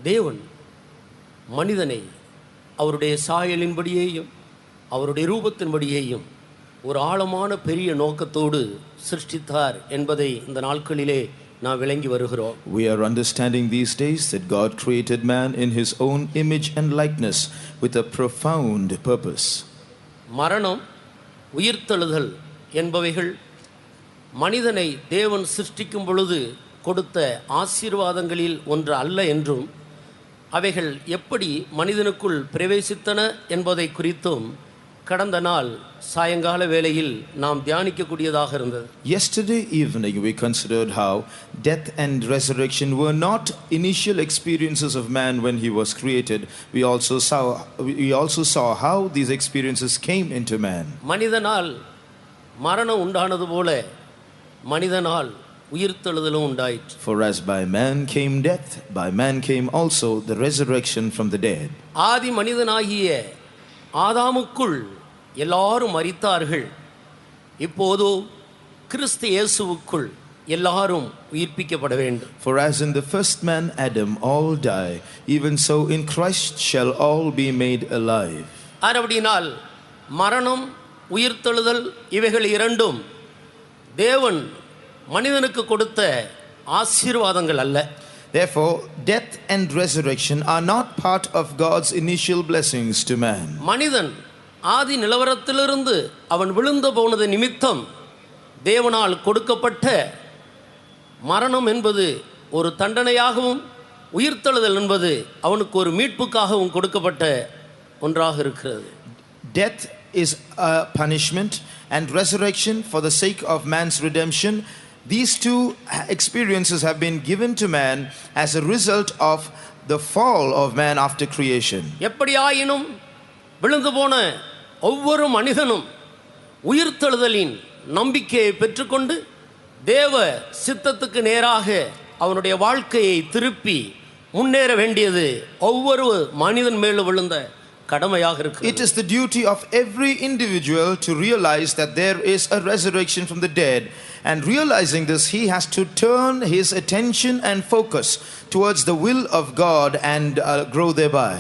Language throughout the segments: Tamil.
தேவன் மனிதனை அவருடைய சாயலின்படியேயும் அவருடைய ரூபத்தின்படியேயும் ஒரு ஆழமான பெரிய நோக்கத்தோடு சிருஷ்டித்தார் என்பதை இந்த நாட்களிலே நாம் விளங்கி வருகிறோம். We are understanding these days that God created man in his own image and likeness with a profound purpose. மரணம், உயிர்த்தெழுதல் என்பவைகள் மனிதனை தேவன் சிருஷ்டிக்கும் பொழுது கொடுத்த ஆசீர்வாதங்களில் ஒன்று அல்ல என்றும் அவைகள் எப்படி மனிதனுக்குள் பிரவேசித்தன என்பதை குறித்தும் கடந்த நாள் சாயங்கால வேளையில் நாம் தியானிக்கக்கூடியதாக இருந்தது. Yesterday evening we considered how death and resurrection were not initial experiences of man when he was created. We also saw how these experiences came into man. மனிதனால் மரணம் உண்டானது போல மனிதனால் உயிர்த்தெழுதலும் உண்டாயிற்று. For as by man came death, by man came also the resurrection from the dead. ஆதி மனிதனாகிய ஆதாமுக்குள் எல்லாரும் மரித்தார்கள். இப்போது கிறிஸ்து இயேசுவுக்குள் எல்லாரும் உயிர்ப்பிக்கப்பட வேண்டும். For as in the first man Adam all die, even so in Christ shall all be made alive. அப்படினால் மரணம், உயிர்த்தெழுதல் இவைகள் இரண்டும் தேவன் மனிதனுக்கு கொடுத்த ஆசீர்வாதங்கள் அல்ல. Therefore, death and resurrection are not part of God's initial blessings to man. மனிதன் ஆதி நிலவரத்திலிருந்து அவன் விழுந்து போனது நிமித்தம் தேவனால் கொடுக்கப்பட்ட மரணம் என்பது ஒரு தண்டனையாகவும் உயிர்த்தெழுதல் என்பது அவனுக்கு ஒரு மீட்புக்காகவும் கொடுக்கப்பட்ட ஒன்றாக இருக்கிறது. Death is a punishment and resurrection for the sake of man's redemption. These two experiences have been given to man as a result of the fall of man after creation. எப்படியாயினும் விழுந்து போன ஒவ்வொரு மனிதனும் உயிர்த்தெழுதலின் நம்பிக்கையை பெற்றுக்கொண்டு தேவ சித்தத்துக்கு நேராக அவனுடைய வாழ்க்கையை திருப்பி முன்னேற வேண்டியது ஒவ்வொரு மனிதன் மேலும் விழுந்த கடமையாக இருக்கு. It is the duty of every individual to realize that there is a resurrection from the dead, and realizing this he has to turn his attention and focus towards the will of God and grow thereby.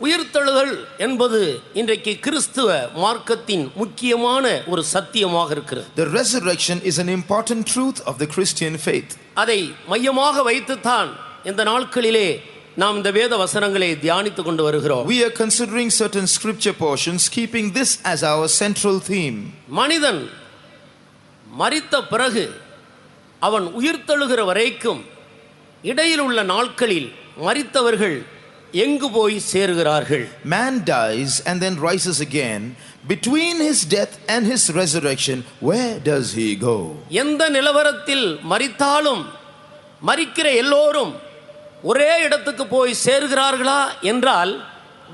உயிர்த்தெழுதல் என்பது இன்றைக்கு கிறிஸ்துவ மார்க்கத்தின் முக்கியமான ஒரு சத்தியமாக இருக்கிறது. The resurrection is an important truth of the Christian faith. அதை மையமாக வைத்துத்தான் இந்த நாட்களிலே நாம் இந்த வேத வசனங்களை தியானித்துக் கொண்டு வருகிறோம். We are considering certain scripture portions, keeping this as our central theme. மனிதன் மரித்த பிறகு அவன் உயிர்த்தெழுகிற வரைக்கும் இடையில் உள்ள நாட்களில் மரித்தவர்கள் எங்கு போய் சேருகிறார்கள்? Man dies and then rises again. Between his death and his resurrection, where does he go? எந்த நிலவரத்தில் மரித்தாலும் மரிக்கிற எல்லோரும் ஒரே இடத்துக்கு போய் சேர்கிறார்களா என்றால்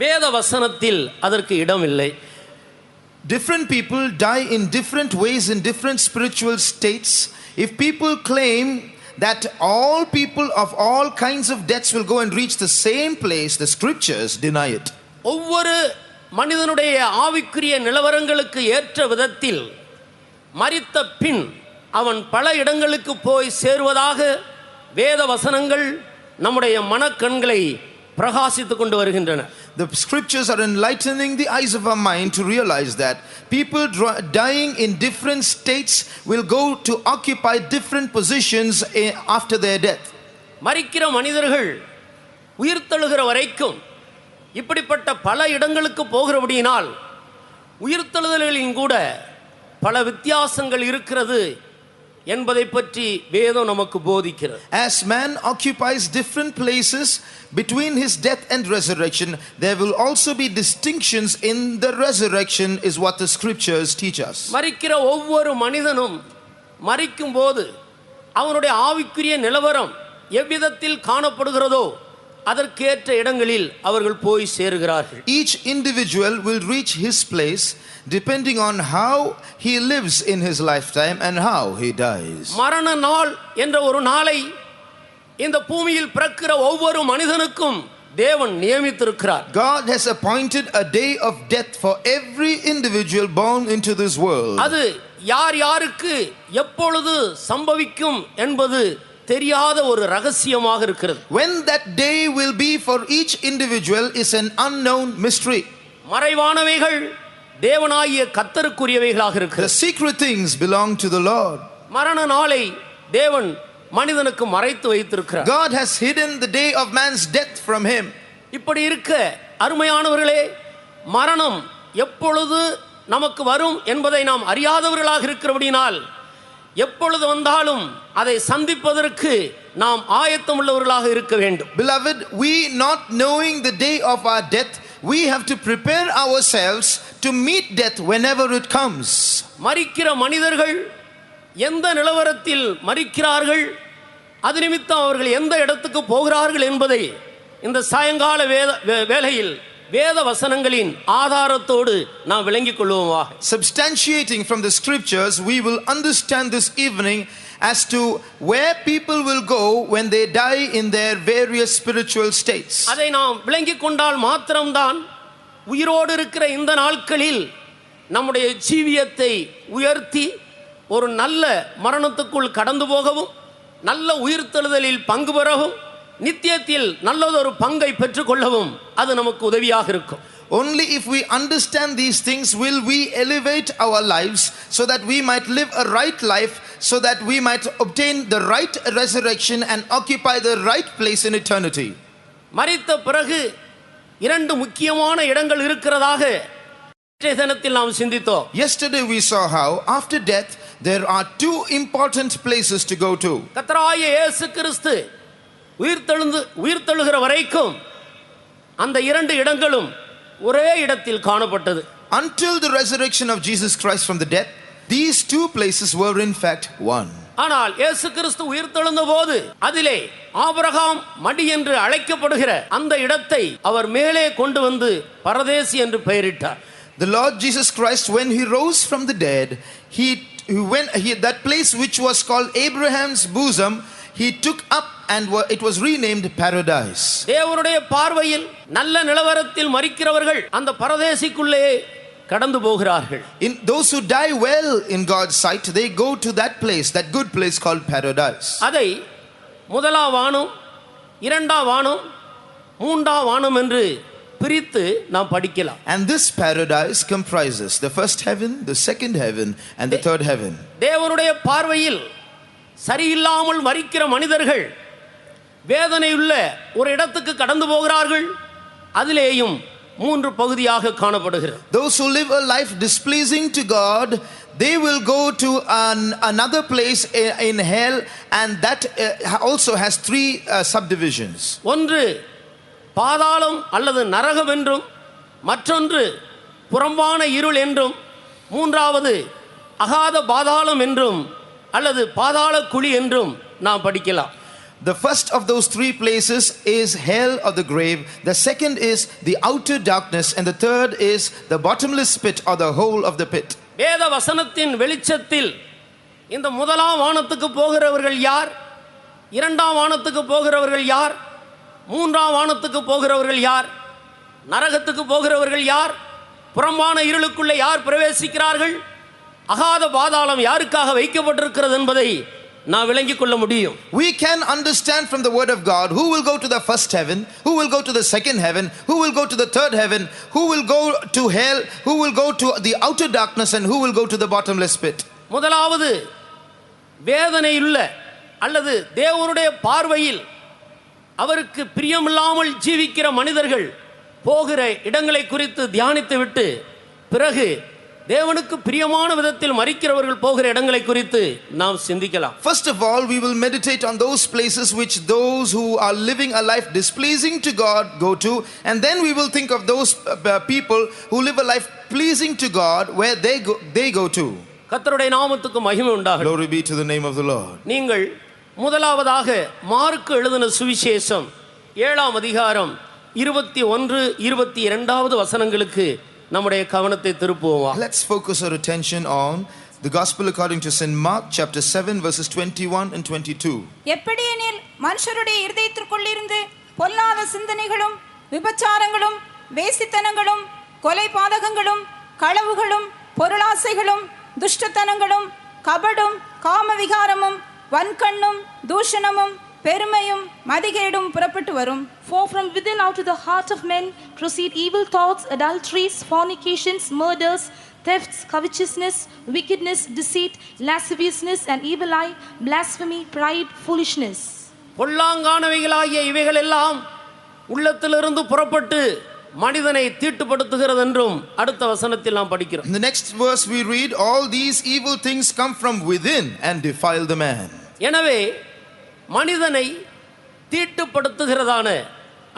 வேத வசனத்தில் அதற்கு இடம் இல்லை. Different people die in different ways in different spiritual states. If people claim that all people of all kinds of deaths will go and reach the same place, the scriptures deny it. ஒவ்வொரு மனிதனுடைய ஆவிக்குரிய நிலவரங்களுக்கு ஏற்ற விதத்தில் மரித்த பின் அவன் பல இடங்களுக்கு போய் சேருவதாக வேத வசனங்கள் நம்முடைய மனக்கண்களை பிரகாசித்துக் கொண்டு வருகின்றன. The scriptures are enlightening the eyes of our mind to realize that people dying in different states will go to occupy different positions after their death. மரிக்கிற மனிதர்கள் உயிர்த்தெழுகிற வரைக்கும் இப்படிப்பட்ட பல இடங்களுக்கு போகிறபடியினால் உயிர்த்தெழுதலின் கூட பல வித்தியாசங்கள் இருக்கிறது என்பதை பற்றி வேதம் நமக்கு போதிக்கிறது. As man occupies different places between his death and resurrection, there will also be distinctions in the resurrection, is what the scriptures teach us. மரிக்கிற ஒவ்வொரு மனிதனும் மரிக்கும் போது அவனுடைய ஆவிக்குரிய நிலவரம் எவ்விதத்தில் காணப்படுகிறதோ அதற்கேற்ற இடங்களில் அவர்கள் போய் சேருகிறார்கள். Each individual will reach his place depending on how he lives in his lifetime and how he dies. மரண நாள் என்ற ஒரு நாளை இந்த பூமியில் பிறக்கிற ஒவ்வொரு மனிதனுக்கும் தேவன் நியமித்திருக்கிறார். God has appointed a day of death for every individual born into this world. அது யார் யாருக்கு எப்பொழுது சம்பவிக்கும் என்பது தெரியாத ஒரு ரகசியமாக இருக்கிறது. When that day will be for each individual is an unknown mystery. மறைவானவைகள் தேவனாகிய கர்த்தருக்குரியவைகளாக The இருக்கிறது. secret things belong to the Lord. மரண நாளை தேவன் மனிதனுக்கு மறைத்து வைத்திருக்கிறார். God has hidden the day of man's death from him. இப்படி இருக்க அருமையானவர்களே, மரணம் எப்பொழுது நமக்கு வரும் என்பதை நாம் அறியாதவர்களாக இருக்கிறபடினால் எப்பொழுது வந்தாலும் அதை சந்திப்பதற்கு நாம் ஆயத்தம் உள்ளவர்களாக இருக்க வேண்டும். Beloved, we not knowing the day of our death, we have to prepare ourselves to meet death whenever it comes. மரிக்கிற மனிதர்கள் எந்த நிலவரத்தில் மரிக்கிறார்கள், அது நிமித்தம் அவர்கள் எந்த இடத்துக்கு போகிறார்கள் என்பதை இந்த சாயங்கால வேளையில் வேத வசனங்களின் ஆதாரத்தோடு நாம் விளங்கிக் கொள்வோமாக. Substantiating from the scriptures, we will understand this evening as to where people will go when they die in their various spiritual states. அதை நாம் விளங்கிக் கொண்டால் மாத்திரம்தான் உயிரோடு இருக்கிற இந்த நாட்களில் நம்முடைய ஜீவியத்தை உயர்த்தி ஒரு நல்ல மரணத்துக்குள் கடந்து போகவும் நல்ல உயிர்த்தெழுதலில் பங்கு பெறவும் நித்தியத்தில் நல்லதொரு பங்கை பெற்றுக்கொள்ளவும் அது நமக்கு உதவியாக இருக்கும். Only if we understand these things will we elevate our lives so that we might live a right life, so that we might obtain the right resurrection and occupy the right place in eternity. மரித்த பிறகு இரண்டு முக்கியமான இடங்கள் இருக்கிறதாக இன்றைய தினத்தில் நாம் சிந்தித்தோம். Yesterday we saw how after death there are two important places to go to. கர்த்தராகிய இயேசு கிறிஸ்து உயிர்த்தெழுகிற வரைக்கும் அந்த இரண்டு இடங்களும் ஒரே இடத்தில் காணப்பட்டது. Until the resurrection of Jesus Christ from the dead, these two places were in fact one. ஆனால் இயேசு கிறிஸ்து உயிர்த்தெழுந்த போது அதிலே ஆபிரகாம் மடி என்று அழைக்கப்படுகிற அந்த இடத்தை அவர் மேலே கொண்டு வந்து பரதேசி என்று பெயரிட்டார். The Lord Jesus Christ, when he rose from the dead, that place which was called Abraham's bosom, he took up and it was renamed paradise. தேவனுடைய பார்வையில் நல்ல நிலவரத்தில் மரிக்கிறவர்கள் அந்த பரதேசிக்குள்ளே கடந்து போகிறார்கள். In those who die well in God's sight, they go to that place, that good place called paradise. அதை முதலாம் வானம், இரண்டாம் வானம், மூன்றாம் வானம் என்று பிரித்து நாம் படிக்கலாம். And this paradise comprises the first heaven, the second heaven and the third heaven. தேவனுடைய பார்வையில் சரியில்லாமல் மரிக்கிற மனிதர்கள் வேதனையுள்ள ஒரு இடத்துக்கு கடந்து போகிறார்கள். அதிலேயும் மூன்று பகுதியாக காணப்படுகிறது. Those who live a life displeasing to God, they will go to another place in hell, and that also has three subdivisions. ஒன்று பாதாளம் அல்லது நரகம் என்றும், மற்றொன்று புறம்பான இருள் என்றும், மூன்றாவது அகாத பாதாளம் என்றும் அல்லது பாதாள குழி என்றும் நாம் படிக்கலாம். The first of those three places is hell or the grave, the second is the outer darkness, and the third is the bottomless pit or the hole of the pit. வேத வசனத்தின் வெளிச்சத்தில் இந்த முதலாம் வானத்துக்கு போகிறவர்கள் யார், இரண்டாம் வானத்துக்கு போகிறவர்கள் யார், மூன்றாம் வானத்துக்கு போகிறவர்கள் யார், நரகத்துக்கு போகிறவர்கள் யார், புறம்பான இருளுக்குள்ளே யார் பிரவேசிக்கிறார்கள், அகாத பாதாளம் யாருக்காக வைக்கப்பட்டிருக்கிறது என்பதை நான் விளங்கிக் கொள்ள முடியும். We can understand from the word of God who will go to the first heaven, who will go to the second heaven, who will go to the third heaven, who will go to hell, who will go to the outer darkness, and who will go to the bottomless pit. முதலாவது வேதனையுள்ள அல்லது தேவனுடைய பார்வையில் அவருக்கு பிரியமில்லாமல் ஜீவிக்கிற மனிதர்கள் போகிற இடங்களை குறித்து தியானித்து விட்டு பிறகு தேவனுக்கு பிரியமான விதத்தில் மரிக்கிறவர்கள் போகிற இடங்களை குறித்து நாம் சிந்திக்கலாம். First of all, we will meditate on those places which those who are living a life displeasing to God go to, and then we will think of those people who live a life pleasing to God, where they go to. கர்த்தருடைய நாமத்துக்கு மகிமை உண்டாகட்டும். Glory be to the name of the Lord. நீங்கள் முதலாவதாக மார்க்கு எழுதின சுவிசேஷம் 7ஆம் அதிகாரம் 21-22 வசனங்களுக்கு நம்முடைய கவனத்தை திருப்புவோம். Let's focus our attention on the gospel according to St. Mark chapter 7 verses 21 and 22. எப்படியெனில் மனுஷருடைய இருதயத்திற்குள்ளிருந்து பொல்லாத சிந்தனைகளும் விபச்சாரங்களும் வேசித்தனங்களும் கொலை பாதகங்களும் களவுகளும் பொருளாசைகளும் துஷ்டத்தனங்களும் கபடும் காமவிகாரமும் வன்கண்ணும் தூஷணமும் பெருமையும் மதிகேடும் புறப்பட்டு வரும். For from within out of the heart of men proceed evil thoughts, adulteries, fornications, murders, thefts, covetousness, wickedness, deceit, lasciviousness, and evil eye, blasphemy, pride, foolishness. பொல்லாங்கானவைகளாகிய இவைகள் எல்லாம் உள்ளத்திலிருந்து புறப்பட்டு மனிதனை தீட்டுப்படுத்துகிறது என்றும் அடுத்த வசனத்தில் நாம் படிக்கிறோம். In the next verse we read, all these evil things come from within and defile the man. எனவே மனிதனை தீட்டுப்படுத்துகிறதான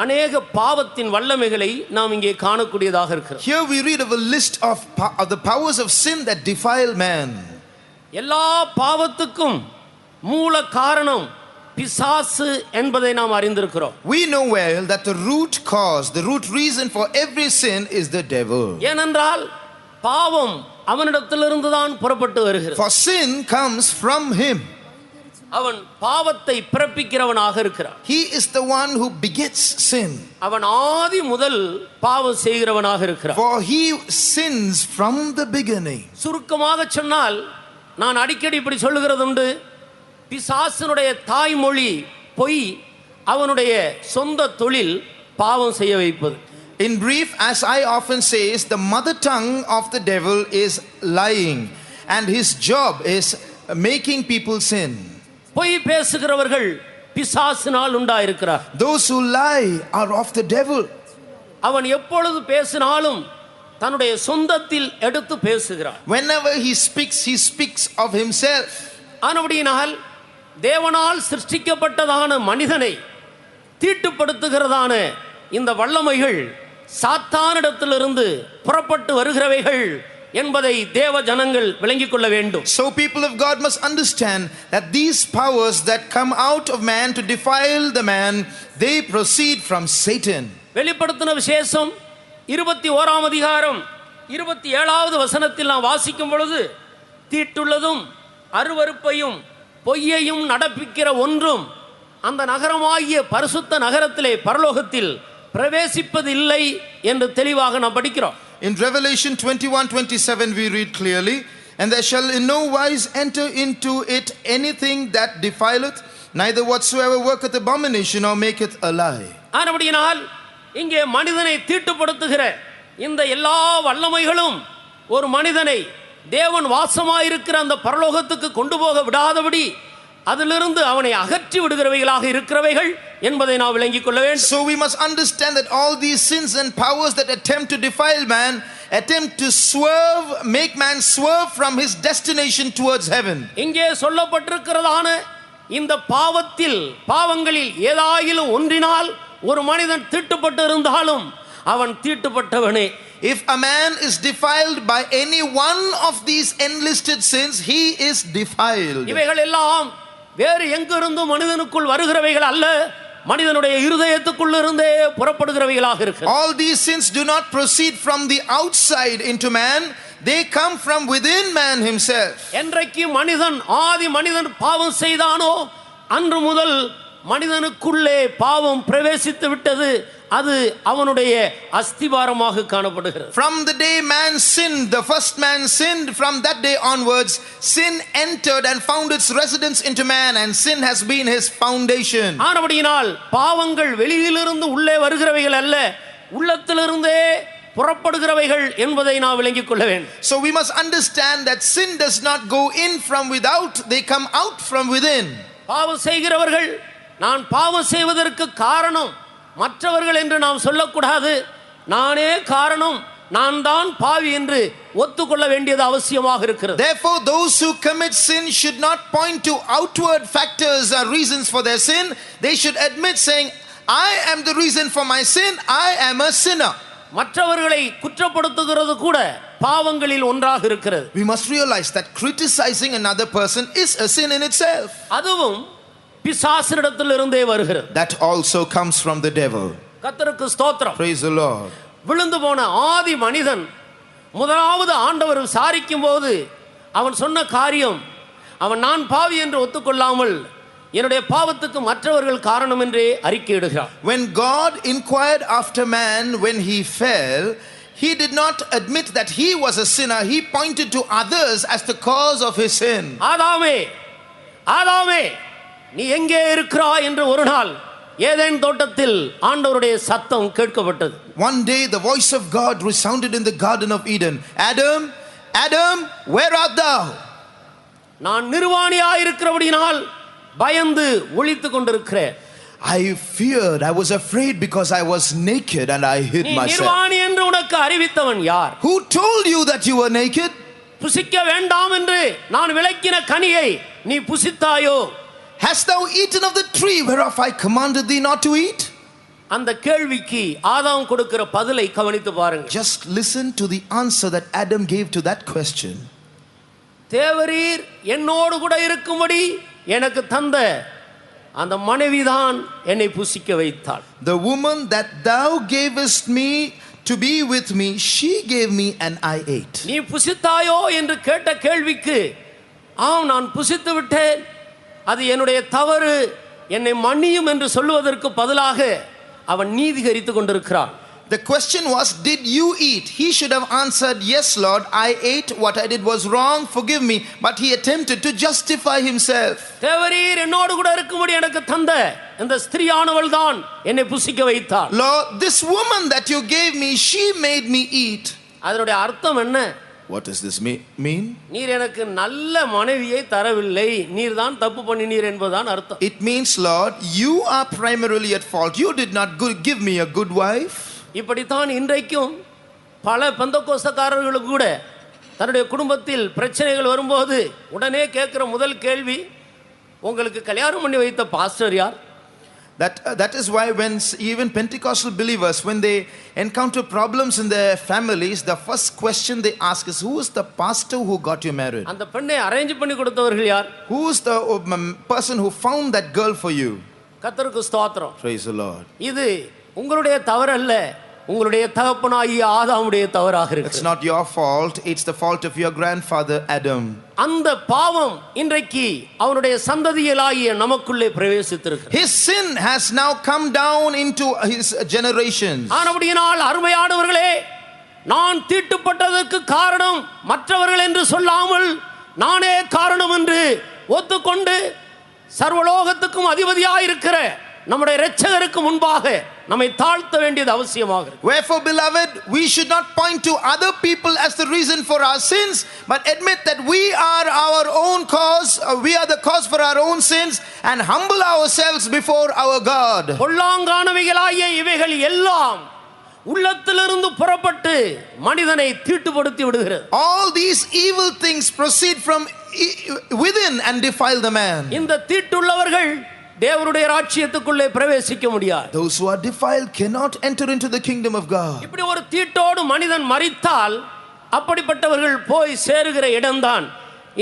அநேக பாவத்தின் வல்லமைகளை நாம் இங்கே காணக்கூடியதாக இருக்கிறது. Here we read of a list of the powers of sin that defile man. எல்லா பாவத்துக்கும் மூல காரணம் பிசாசு என்பதை நாம் அறிந்திருக்கிறோம். We know well that the root cause, the root reason for every sin is the devil. ஏனென்றால் பாவம் அவனிடத்திலிருந்து தான் புறப்பட்டு வருகிறது. For sin comes from him. அவன் பாவத்தை பிறப்பிக்கிறவனாக இருக்கிறான். He is the one who begets sin. அவன் ஆதி முதல் பாவம் செய்கிறவனாக இருக்கிறான். For he sins from the beginning. சுருக்கமாக சொன்னால் நான் அடிக்கடி இப்படி சொல்லுகிறது உண்டு, பிசாசனுடைய தாய்மொழி பொய், அவனுடைய சொந்த தொழில் பாவம் செய்ய வைப்பது. In brief, as I often say, the mother tongue of the devil is lying and his job is making people sin. பொய் பேசுகிறவர்கள் பிசாசினால் உண்டாயிருக்கிறார். Those who lie are of the devil. அவன் எப்பொழுது பேசினாலும் தன்னுடைய சொந்தத்தில் எடுத்து பேசுகிறான். Whenever he speaks of himself. ஆனபடியினால் தேவனால் சிருஷ்டிக்கப்பட்டதான மனிதனை தீட்டுப்படுத்துகிறதான இந்த வல்லமைகள் சாத்தானிடத்திலிருந்து புறப்பட்டு வருகிறவைகள் என்பதை தேவ ஜனங்கள் விளங்கிக் கொள்ள வேண்டும். So people of God must understand that these powers that come out of man to defile the man, they proceed from Satan. வெளிப்படுத்தின விசேஷம் 21ஆம் அதிகாரம் 27வது வசனத்தில் நாம் வாசிக்கும் பொழுது, தீட்டுள்ளதும் அருவருப்பையும் பொய்யையும் நடப்பிக்கிற ஒன்றும் அந்த நகரமாகிய பரிசுத்த நகரத்திலே பரலோகத்தில் பிரவேசிப்பதில்லை என்று தெளிவாக நாம் படிக்கிறோம். In Revelation 21:27 we read clearly, and there shall in no wise enter into it anything that defileth, neither whatsoever worketh abomination or maketh a lie. ஆனபடியினால் இங்கே மனிதனை தீட்டுப்படுத்துகிற இந்த எல்லா வல்லமைகளும் ஒரு மனிதனை தேவன் வாசமாயிருக்கிற அந்த பரலோகத்துக்கு கொண்டு போக விடாதபடி அதிலிருந்து அவனை அகற்றி விடுகிறவைகளாக இருக்கிறவைகள் என்பதை நாம் விளங்கிக் கொள்ள வேண்டும். So we must understand that all these sins and powers that attempt to defile man, attempt to make man swerve from his destination towards heaven. இங்கே சொல்லப்பட்டிருக்கிறதான இந்த பாவங்களில் ஏதாயிலும் ஒன்றினால் ஒரு மனிதன் தீட்டுப்பட்டு இருந்தாலும் அவன் தீட்டுப்பட்டவனே. If a man is defiled by any one of these enlisted sins, he is defiled. இவைகள் எல்லாம் வேறு எங்கிருந்து மனிதனுக்குள் வருகிறவைகள் அல்ல, மனிதனுடைய இருதயத்துக்குள் இருந்தே புறப்படுகிறவைகளாக இருக்கிறது. All these sins do not proceed from the outside into man, they come from within man himself. என்றைக்கு ஆதி மனிதன் பாவம் செய்தானோ அன்று முதல் மனிதனுக்குள்ளே பாவம் பிரவேசித்து விட்டது. அது அவனுடைய அஸ்திவாரமாக காணப்படுகிறது. From the day man sinned, the first man sinned, from that day onwards sin entered and found its residence into man, and sin has been his foundation. ஆனபடியினால் பாவங்கள் வெளியிலிருந்து உள்ளே வருகிறவைகள் அல்ல, உள்ளத்திலிருந்தே புறப்படுகிறவைகள் என்பதை நாம் விளங்கிக் கொள்ள வேண்டும். So we must understand that sin does not go in from without, they come out from within. பாவம் செய்கிறவர்கள் நான் பாவம் செய்வதற்கு காரணம் மற்றவர்கள் என்று நாம் சொல்லக்கூடாது. நானே காரணம், நான் தான் பாவி என்று ஒத்துக்கொள்ள வேண்டியது அவசியமாக இருக்கிறது. Therefore those who commit sin should not point to outward factors or reasons for their sin. They should admit saying, I am the reason for my sin, I am a sinner. மற்றவர்களை குற்றப்படுத்துகிறது கூட பாவங்களில் ஒன்றாக இருக்கிறது. We must realize that criticizing another person is a sin in itself. அதுவும் பிசாசினிடத்திலிருந்தே வருகிறது. That also comes from the devil. கர்த்தருக்கு ஸ்தோத்திரம். Praise the Lord. விழுந்து போன ஆதி மனிதன் முதலாவது ஆண்டவர் விசாரிக்கும் போது அவன் சொன்ன காரியம், அவன் நான் பாவி என்று ஒத்துக்கொள்ளாமல் என்னுடைய பாவத்துக்கு மற்றவர்கள் காரணம் என்றே அறிக்கையிடுகிறார். When God inquired after man when he fell, he did not admit that he was a sinner. He pointed to others as the cause of his sin. ஆதாமே ஆதாமே நீ எங்கே இருக்கிறாய் என்று ஒரு நாள் ஏதேன் தோட்டத்தில் ஆண்டவருடைய சத்தம் கேட்கப்பட்டது. One day the voice of God resounded in the garden of Eden. Adam, Adam, where art thou? நான் நிர்வாணியாய் இருக்கிறபடியினால் பயந்து ஒளித்துக் கொண்டிருக்கிறேன். I feared, I was afraid because I was naked and I hid நீ myself. நிர்வாணி என்று உனக்கு அறிவித்தவன் யார்? Who told you that you were naked? புசிக்க வேண்டாம் என்று நான் விலக்கின கனியை நீ புசித்தாயோ? Hast thou eaten of the tree whereof I commanded thee not to eat? அந்த கேள்விக்கு ஆதாம் கொடுக்கிற பதிலை கவனித்து பாருங்க. Just listen to the answer that Adam gave to that question. தேவரீர் என்னோடு கூட இருக்கும்படி எனக்கு தந்த அந்த மனைவிதான் என்னை புசிக்க வைத்தாள். The woman that thou gavest me to be with me, she gave me and I ate. நீ புசித்தாயோ என்று கேட்ட கேள்விக்கு ஆம் நான் புசித்து விட்டேன், அது என்னுடைய தவறு, என்னை மன்னியும் என்று சொல்லுவதற்கு பதிலாக அவன் நீதிகரித்துக் கொண்டிருக்கிறான். The question was, did you eat? He should have answered, yes Lord, I ate, what I did was wrong, forgive me. But he attempted to justify himself. தேவரீர் என்னோடு கூட இருக்கும்படி எனக்கு தந்த இந்த ஸ்திரீயானவள் தான் என்னை புசிக்க வைத்தாள். Lord, this woman that you gave me, she made me eat. அதனுடைய அர்த்தம் என்ன? What does this mean? நீர் எனக்கு நல்ல மனைவியை தரவில்லை, நீர் தான் தப்பு பண்ணினீர் என்பதுதான் அர்த்தம். It means, Lord, you are primarily at fault. You did not give me a good wife. இப்படித்தான் இன்றைக்கும் பல பெந்தகோஸ்தக்காரர்களுக்கு கூட தன்னுடைய குடும்பத்தில் பிரச்சனைகள் வரும்போது உடனே கேட்கிற முதல் கேள்வி, உங்களுக்கு கல்யாணம் பண்ணி வைத்த பாஸ்டர் யார்? That is why when even Pentecostal believers, when they encounter problems in their families, the first question they ask is, who is the pastor who got you married? அந்த பெண்ணை அரேஞ்ச் பண்ணி கொடுத்தவர்கள் யார்? Who is the person who found that girl for you? கர்த்தருக்கு ஸ்தோத்திரம். Praise the Lord. இது உங்களுடைய தவறு அல்ல, உங்களுடைய தகப்பனாகிய ஆதாமுடைய தவறாக இருக்கு. It's not your fault, it's the fault of your grandfather Adam. அந்த பாவம் இன்றைக்கு அவனுடைய சந்ததியிலாகிய நமக்குள்ளே பிரவேசித்திருக்கிறது. His sin has now come down into his generations. ஆனபடியினால் அருமையானவர்களே, நான் தீட்டுப்பட்டதற்கு காரணம் மற்றவர்கள் என்று சொல்லாமல் நானே காரணம் என்று ஒத்துக்கொண்டு சர்வலோகத்துக்கும் அதிபதியாய் இருக்கிற நம்முடைய இரட்சகருக்கு முன்பாக நம்மை தாழ்த்த வேண்டியது அவசியமாக இருக்கு. Wherefore, beloved, we should not point to other people as the reason for our sins, but admit that we are our own cause, we are the cause for our own sins, and humble ourselves before our God. பொல்லாங்கானவைகளாகிய இவைகள் எல்லாம் உள்ளத்திலிருந்து புறப்பட்டு மனிதனை தீட்டுப்படுத்தி விடுகிறது. All these evil things proceed from within and defile the man. இந்த தீட்டுள்ளவர்கள் தேவனுடைய ராஜ்யத்துக்குள்ளே பிரவேசிக்க முடியாது. Those who are defiled cannot enter into the kingdom of God. இப்படி ஒரு தீட்டோடு மனிதன் மரித்தால் அப்படிப்பட்டவர்கள் போய் சேருகிற இடம்தான்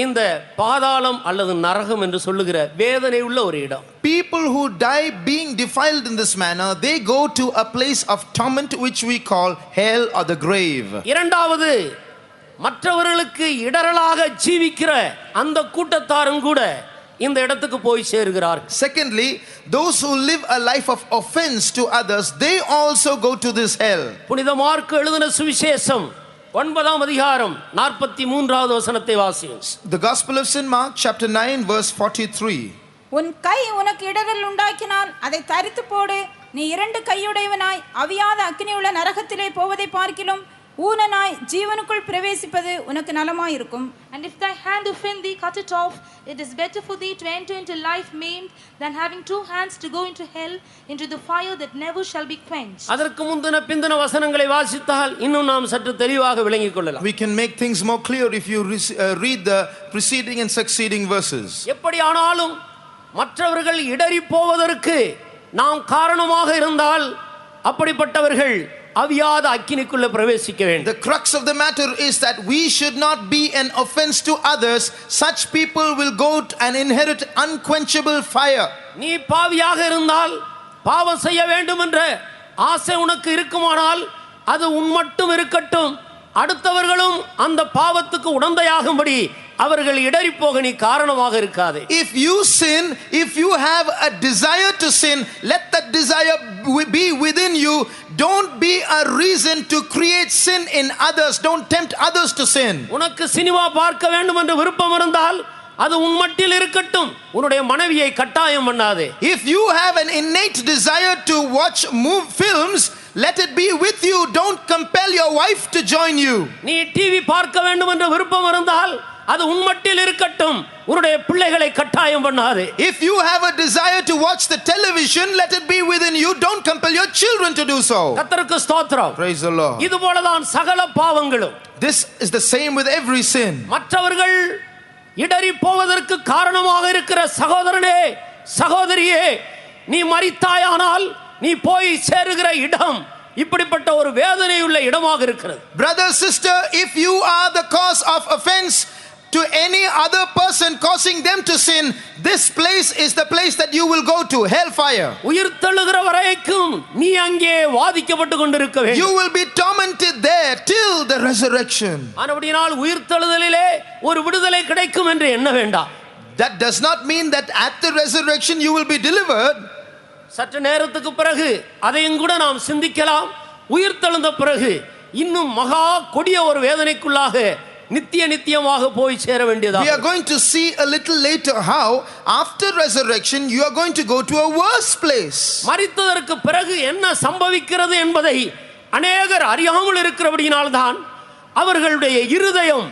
இந்த பாதாளம் அல்லது நரகம் என்று சொல்லுகிற வேதனை உள்ள ஒரு இடம். People who die being defiled in this manner, they go to a place of torment which we call hell or the grave. இரண்டாவது, மற்றவர்களுக்கு இடரலாக ஜீவிக்கிற அந்த கூட்டத்தாரும் கூட இந்த இடத்துக்கு போய் சேருகிறார்கள். Secondly, those who live a life of offense to others, they also go to this hell. புனித மார்க்கு எழுதின சுவிசேஷம் 9ஆம் அதிகாரம் 43வது வசனத்தை வாசியுங்கள். The Gospel of St. Mark chapter 9 verse 43. உன் கை உனக்கு இடரல் உண்டாக்கினால் அதை தரித்து போடு, நீ 2 கையுடையவனாய் அவியாத அக்கினியுள்ள நரகத்திலே போவதை பார்க்கிலும் ஊனனாய் ஜீவனுக்குள் பிரவேசிப்பது உனக்கு நலமாயிருக்கும். And if thy hand offend thee, cut it off. It is better for thee to enter into life maimed than having 2 hands to go into hell, into the fire that never shall be quenched. அதற்கு முந்தின பிந்தின வசனங்களை வாசித்தால் இன்னும் நாம் சற்று தெளிவாக விளங்கிக் கொள்ளலாம். We can make things more clear if you read the preceding and succeeding verses. எப்படியானாலும் மற்றவர்கள் இடறி போவதற்கு நாம் காரணமாக இருந்தால் அப்படிப்பட்டவர்கள் அவியாத அக்கினிக்குள்ள பிரவேசிக்க வேண்டும். The crux of the matter is that we should not be an offense to others. Such people will go and inherit unquenchable fire. நீ பாவியாக இருந்தால் பாவம் செய்ய வேண்டும் என்ற ஆசை உனக்கு இருக்குமானால் அது உன் மட்டும் இருக்கட்டும், அடுத்தவர்களும் அந்த பாவத்துக்கு உடந்தையாகும்படி அவர்கள் இடறி போக நீ காரணமாக இருக்காதே. If you sin, if you have a desire to sin, let that desire be within you. Don't be a reason to create sin in others. Don't tempt others to sin. உனக்கு சினிமா பார்க்க வேண்டும் என்ற விருப்பம் இருந்தால் அது உன் மட்டில் இருக்கட்டும். உன்னுடைய மனைவியை கட்டாயம் பண்ணாதே. If you have an innate desire to watch films, let it be with you. Don't compel your wife to join you. நீ டிவி பார்க்க வேண்டும் என்ற விருப்பம் இருந்தால் அது உன் மட்டில் இருக்கட்டும். உன்னுடைய பிள்ளைகளை கட்டாயம் பண்ணாதே. If you have a desire to watch the television, let it be within you. Don't compel your children to do so. கர்த்தருக்கு ஸ்தோத்திரம். Praise the Lord. இது போலதான் சகல பாவங்களும். This is the same with every sin. மற்றவர்கள் இடறி போவதற்கு காரணமாக இருக்கிற சகோதரனே, சகோதரியே, நீ மரித்தாயானால் நீ போய் சேருகிற இடம் இப்படிப்பட்ட ஒரு வேதனையுள்ள இடமாக இருக்கிறது. Brother, sister, if you are the cause of offense to any other person, causing them to sin, this place is the place that you will go to, hellfire. உயிர்த்தெழுகிற வரைக்கும் நீ அங்கே வாதிக்கப்பட்டு கொண்டிருக்க வேண்டும். You will be tormented there till the resurrection. ஆனபடியால் உயிர்த்தெழுதலிலே ஒரு விடுதலை கிடைக்கும் என்று எண்ண வேண்டாம். That does not mean that at the resurrection you will be delivered. சற்று நேரத்துக்கு பிறகு அதையும் கூட நாம் சிந்திக்கலாம். உயிர்த்தெழுந்த பிறகு இன்னும் மகா கொடிய ஒரு வேதனைக்குள்ளாக நித்தியமாக போய் சேர வேண்டியதாக. We are going to see a little later how after resurrection you are going to go to a worse place. மரித்ததற்கு பிறகு என்ன சம்பவிக்கிறது என்பதை அநேகர் அறியாமல் இருக்கிறபடியினால்தான் அவர்களுடைய இருதயம்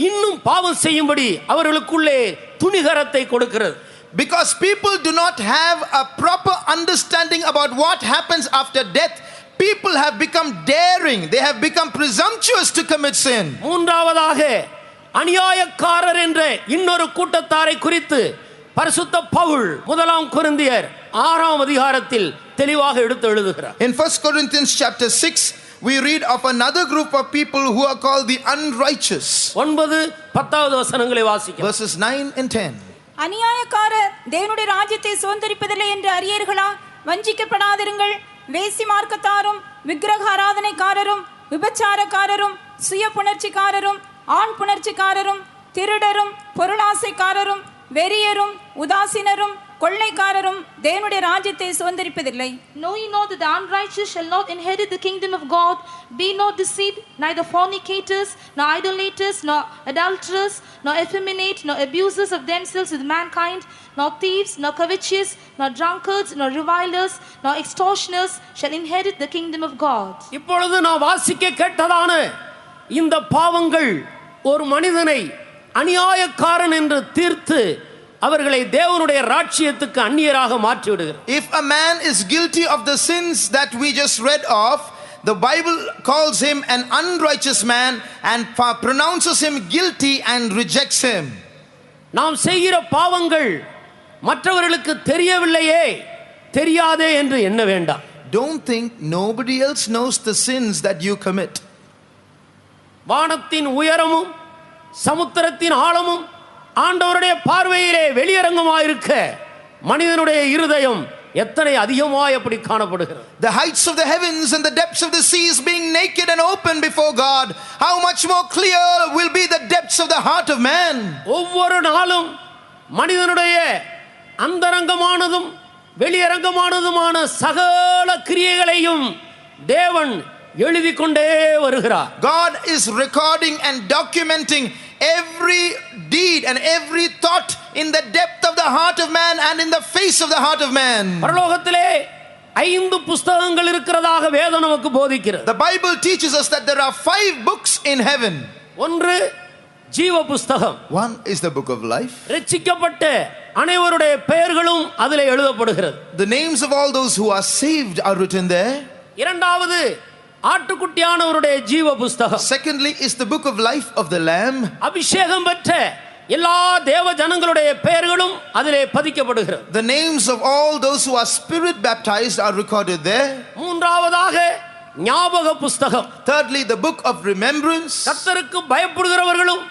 இன்னும் பாவம் செய்யும்படி அவர்களுக்குள்ளே துணிகரத்தை கொடுக்கிறது. Because people do not have a proper understanding about what happens after death, people have become daring, they have become presumptuous to commit sin. மூன்றாவதாக அநியாயக்காரர் என்ற இன்னொரு கூட்டத்தாரை குறித்து பரிசுத்த பவுல் 1 கொரிந்தியர் 6ஆம் அதிகாரத்தில் தெளிவாக எடுத்து எழுதுகிறார். In 1 Corinthians chapter 6 we read of another group of people who are called the unrighteous. 9-10 வசனங்களை வாசிக்கலாம். Verses 9 and 10. அநியாயக்காரர் தேவனுடைய ராஜ்யத்தை சுதந்தரிப்பதில்லை என்று அறியீர்களா? வஞ்சிக்கப்படாதிருங்கள். வேசி மார்க்கத்தாரும் விக்கிரக ஆராதனைக்காரரும் விபச்சாரக்காரரும் சுய புணர்ச்சிக்காரரும் ஆண் புணர்ச்சிக்காரரும் திருடரும் பொருளாசைக்காரரும் வெறியரும் உதாசீனரும் கொள்ளைக்காரரும் தேவனுடைய ராஜ்யத்தை சுதந்தரிப்பதில்லை. Know ye not that the unrighteous shall not inherit the kingdom of God? Be not deceived, neither fornicators, nor idolaters, nor adulterers, nor effeminate, nor abusers of themselves with mankind, nor thieves, nor covetous, nor drunkards, nor revilers, nor extortioners shall inherit the kingdom of God. இப்பொழுது நான் வாசிக்க கேட்டதான இந்த பாவங்கள் ஒரு மனிதனை அநியாயக்காரன் என்று தீர்த்து அவர்களை தேவனுடைய ராஜ்யத்துக்கு அந்நியராக மாற்றி விடுகிறது. If a man is guilty of the sins that we just read of, the Bible calls him an unrighteous man and pronounces him guilty and rejects him. நாம் செய்கிற பாவங்கள் மற்றவர்களுக்கு தெரியவில்லையே, தெரியாதே என்று எண்ண வேண்டாம். Don't think nobody else knows the sins that you commit. வானத்தின் உயரமும் சமுத்திரத்தின் ஆழமும் ஆண்டவருடைய பார்வையிலே வெளியரங்கமாயிருக்க மனிதனுடைய இருதயம் எத்தனை அதிகமாய் அப்படி காணப்படுகிறது. The heights of the heavens and the depths of the seas being naked and open before God, how much more clear will be the depths of the heart of man. ஒவ்வொரு நாளும் மனிதனுடைய அந்தரங்கமானதும் வெளியரங்கமானதுமான சகல கிரியைகளையும் தேவன் எழுதி கொண்டே வருகிறார். God is recording and documenting every deed and every thought in the depth of the heart of man and in the face of the heart of man. பரலோகத்திலே 5 புத்தகங்கள் இருக்கிறதாக வேதம் நமக்கு போதிக்கிறது. The Bible teaches us that there are 5 books in heaven. ஒன்று ஜீவ புத்தகம். One is the book of life. ரட்சிக்கப்பட்ட அனைவருடைய பெயர்களும் அதிலே எழுதப்படுகிறது. The names of all those who are saved are written there. இரண்டாவது ஆட்டுக்குட்டியானவருடைய ஜீவ புத்தகம். Secondly is the book of life of the lamb. அபிஷேகம் பெற்ற எல்லா தேவ ஜனங்களுடைய பெயர்களும் அதிலே பதிக்கப்படுகிறது. The names of all those who are spirit baptized are recorded there. மூன்றாவதாக ஞாபக புத்தகம். Thirdly, the book of remembrance. கர்த்தருக்கு பயப்படுகிறவர்களும்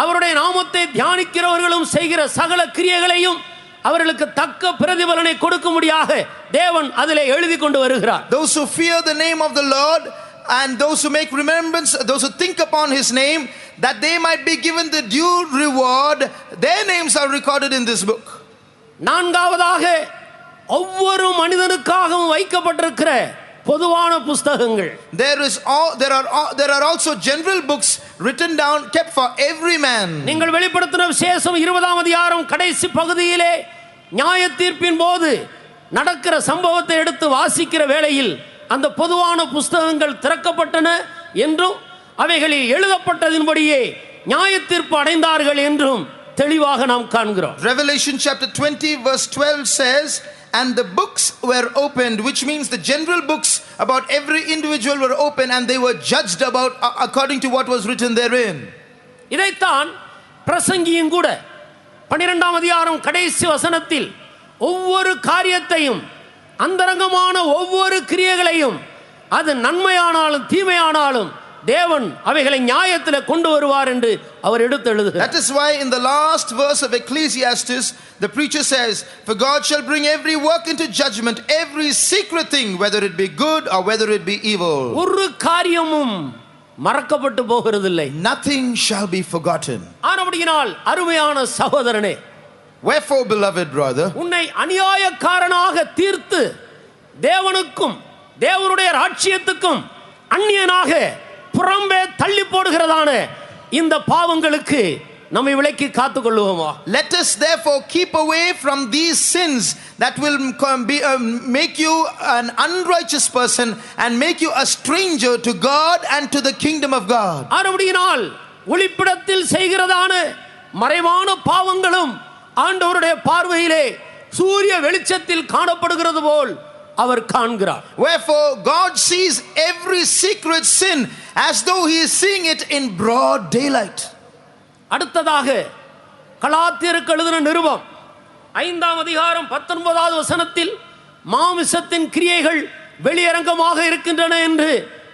அவருடைய நாமத்தை தியானிக்கிறவர்களும் செய்கிற சகல கிரியைகளையும் அவர்களுக்கு தக்க பிரதிபலனை கொடுக்கும்படியாக தேவன் அதிலே எழுதி கொண்டு வருகிறார். Those who fear the name of the Lord and those who make remembrance, those who think upon his name, that they might be given the due reward, their names are recorded in this book. நான்காவதாக ஒவ்வொரு மனிதனுக்காகவும் வைக்கப்பட்டிருக்கிற பொதுவான புஸ்தகங்கள். There are also general books written down, kept for every man. நீங்கள் வெளிப்படுத்தின விசேஷம் 20ஆம் அதிகாரம் கடைசி பகுதியிலே நியாய தீர்ப்பின் போது நடக்கிற சம்பவத்தை எடுத்து வாசிக்கிற வேளையில் அந்த பொதுவான புஸ்தகங்கள் திறக்கப்பட்டன என்றும் அவைகளில் எழுதப்பட்டதின்படியே நியாய தீர்ப்பு அடைந்தார்கள் என்றும் தெளிவாக நாம் காண்கிறோம். Revelation chapter 20 verse 12 says, and the books were opened, which means the general books about every individual were opened and they were judged about according to what was written therein. இதைத்தான் பிரசங்கியும் கூட 12ஆம் அதிகாரம் கடைசி வசனத்தில் ஒவ்வொரு காரியத்தையும் அந்தரங்கமான ஒவ்வொரு கிரியைகளையும் அது நன்மையானாலும் தீமையானாலும் தேவன் அவைகளை நியாயத்திலே கொண்டு வருவார் என்று அவர் எடுத்து எழுதுகிறார். That is why in the last verse of Ecclesiastes the preacher says, for God shall bring every work into judgment, every secret thing, whether it be good or whether it be evil. ஒரு காரியமும் மறக்கப்பட்டு போகிறதில்லை. Nothing shall be forgotten. ஆனபடியினால் அருமையான சகோதரனே, wherefore beloved brother, உன்னை அநியாயக்காரனாக தீர்த்து தேவனுக்கும் தேவனுடைய ராஜ்யத்துக்கும் அந்நியனாக புறம்பே தள்ளி போடுகிறதான இந்த பாவங்களுக்கு நம்மை விலக்கி காத்துக்கொள்வோமா? Let us therefore keep away from these sins that will make you an unrighteous person and make you a stranger to God and to the kingdom of God. ஆனபடியினால் ஒளிப்பிடத்தில் செய்கிறதான மறைவான பாவங்களும் ஆண்டவருடைய பார்வையிலே சூரிய வெளிச்சத்தில் காணப்படுகிறது போல் அவர் காண்கிறார். Wherefore God sees every secret sin as though he is seeing it in broad daylight. அடுத்ததாக கலாத்தியருக்கு எழுதின நிருபம் 5ஆம் அதிகாரம் 19வது வசனத்தில் மாமிசத்தின் கிரியைகள் வெளியரங்கமாக இருக்கின்றன என்று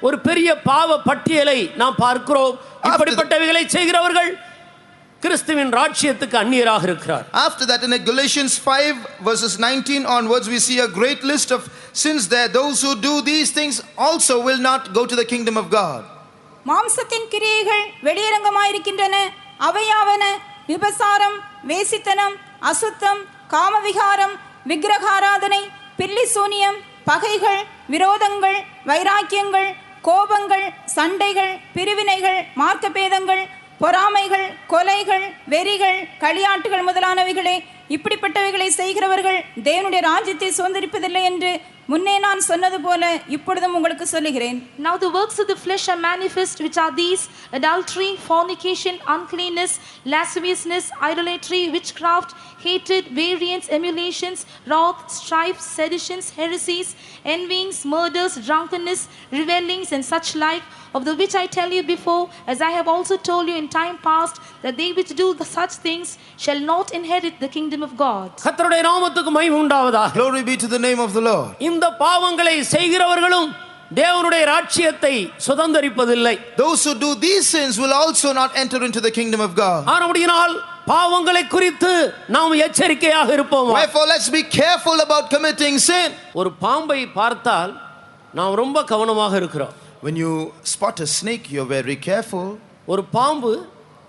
ஒரு பெரிய பாவ பட்டியலை நாம் பார்க்கிறோம். இப்படிப்பட்டவைகளை செய்கிறவர்கள் கிறிஸ்துவின் ராஜ்யத்துக்கு அந்நியராக இருக்கிறார். After that, in Galatians 5 verses 19 onwards, we see a great list of sins there. Those who do these things also will not go to the kingdom of God. மாம்சத்தின் கிரியைகள் வெளியரங்கமாயிருக்கின்றன. அவையாவன விபசாரம், வேசித்தனம், அசுத்தம், காமவிகாரம், விக்கிரகாராதனை, பில்லி சூனியம், பகைகள், விரோதங்கள், வைராக்கியங்கள், கோபங்கள், சண்டைகள், பிரிவினைகள், மார்க்கபேதங்கள், பொறாமைகள், கொலைகள், வெறிகள், களியாட்டுகள் முதலானவைகளே. இப்படிப்பட்டவைகளை செய்கிறவர்கள் தேவனுடைய ராஜ்யத்தை சுதந்தரிப்பதில்லை என்று முன்னே நான் சொன்னது போல இப்பொழுதும் உங்களுக்கு சொல்லுகிறேன். Now the works of the flesh are manifest, which are these: adultery, fornication, uncleanness, lasciviousness, idolatry, witchcraft, hatred, variance, emulations, wrath, strife, seditions, heresies, envyings, murders, drunkenness, revellings, and such like, of the which I tell you before, as I have also told you in time past, that they which do such things shall not inherit the kingdom of God. கர்த்தருடைய நாமத்துக்கு மகிமை உண்டாவதாக. Glory be to the name of the Lord. இந்த பாவங்களை செய்கிறவர்களும் தேவனுடைய ராஜ்யத்தை சுதந்தரிப்பதில்லை. Those who do these sins will also not enter into the kingdom of God. ஆனபடியினால் பாவங்களை குறித்து நாம் எச்சரிக்கையாக இருப்போம். Wherefore let's be careful about committing sin. ஒரு பாம்பை பார்த்தால் நாம் ரொம்ப கவனமாக இருக்கிறோம். When you spot a snake, you're very careful. ஒரு பாம்பு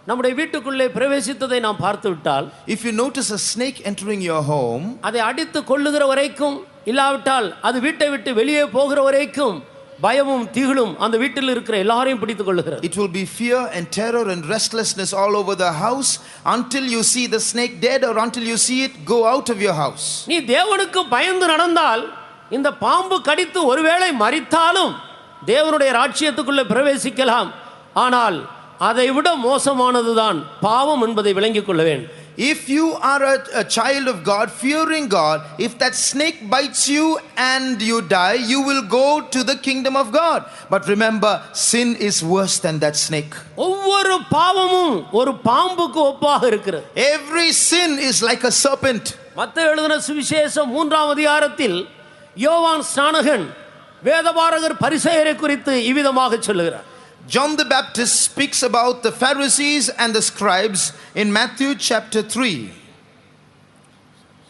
நம்முடைய வீட்டுக்குள்ளே பிரவேசித்ததை நாம் பார்த்து விட்டால், if you notice a snake entering your home, அதை அடித்து கொல்லுகிற வரைக்கும், இல்லாவிட்டால் அது வீட்டை விட்டு வெளியே போகிற வரைக்கும் பயமும் திகிலும் அந்த வீட்டில் இருக்கிற எல்லாரையும் பிடித்துக் கொள்ளுகிறது. it will be fear and terror and restlessness all over the house until you see the snake dead or until you see it go out of your house. நீ தேவனுக்கு பயந்து நடந்தால் இந்த பாம்பு கடித்து ஒருவேளை மரித்தாலும் தேவனுடைய ராஜ்யத்துக்குள்ளே பிரவேசிக்கலாம். ஆனால் அதை விட மோசமானதுதான் பாவம் என்பதை விளங்கிக் கொள்ள வேண்டும். If you are a child of God, fearing God, if that snake bites you and you die, you will go to the kingdom of God. But remember, sin is worse than that snake. ஒவ்வொரு பாவமும் ஒரு பாம்புக்கு ஒப்பாக இருக்கிறது. Every sin is like a serpent. மத்தேயு எழுதின சுவிசேஷம் 3ஆம் அதிகாரத்தில் யோவான் ஸ்நானகன் வேதபாரகர் பரிசேயரை குறித்து இவ்விதமாக சொல்லுகிறார். John the Baptist speaks about the Pharisees and the scribes in Matthew chapter 3.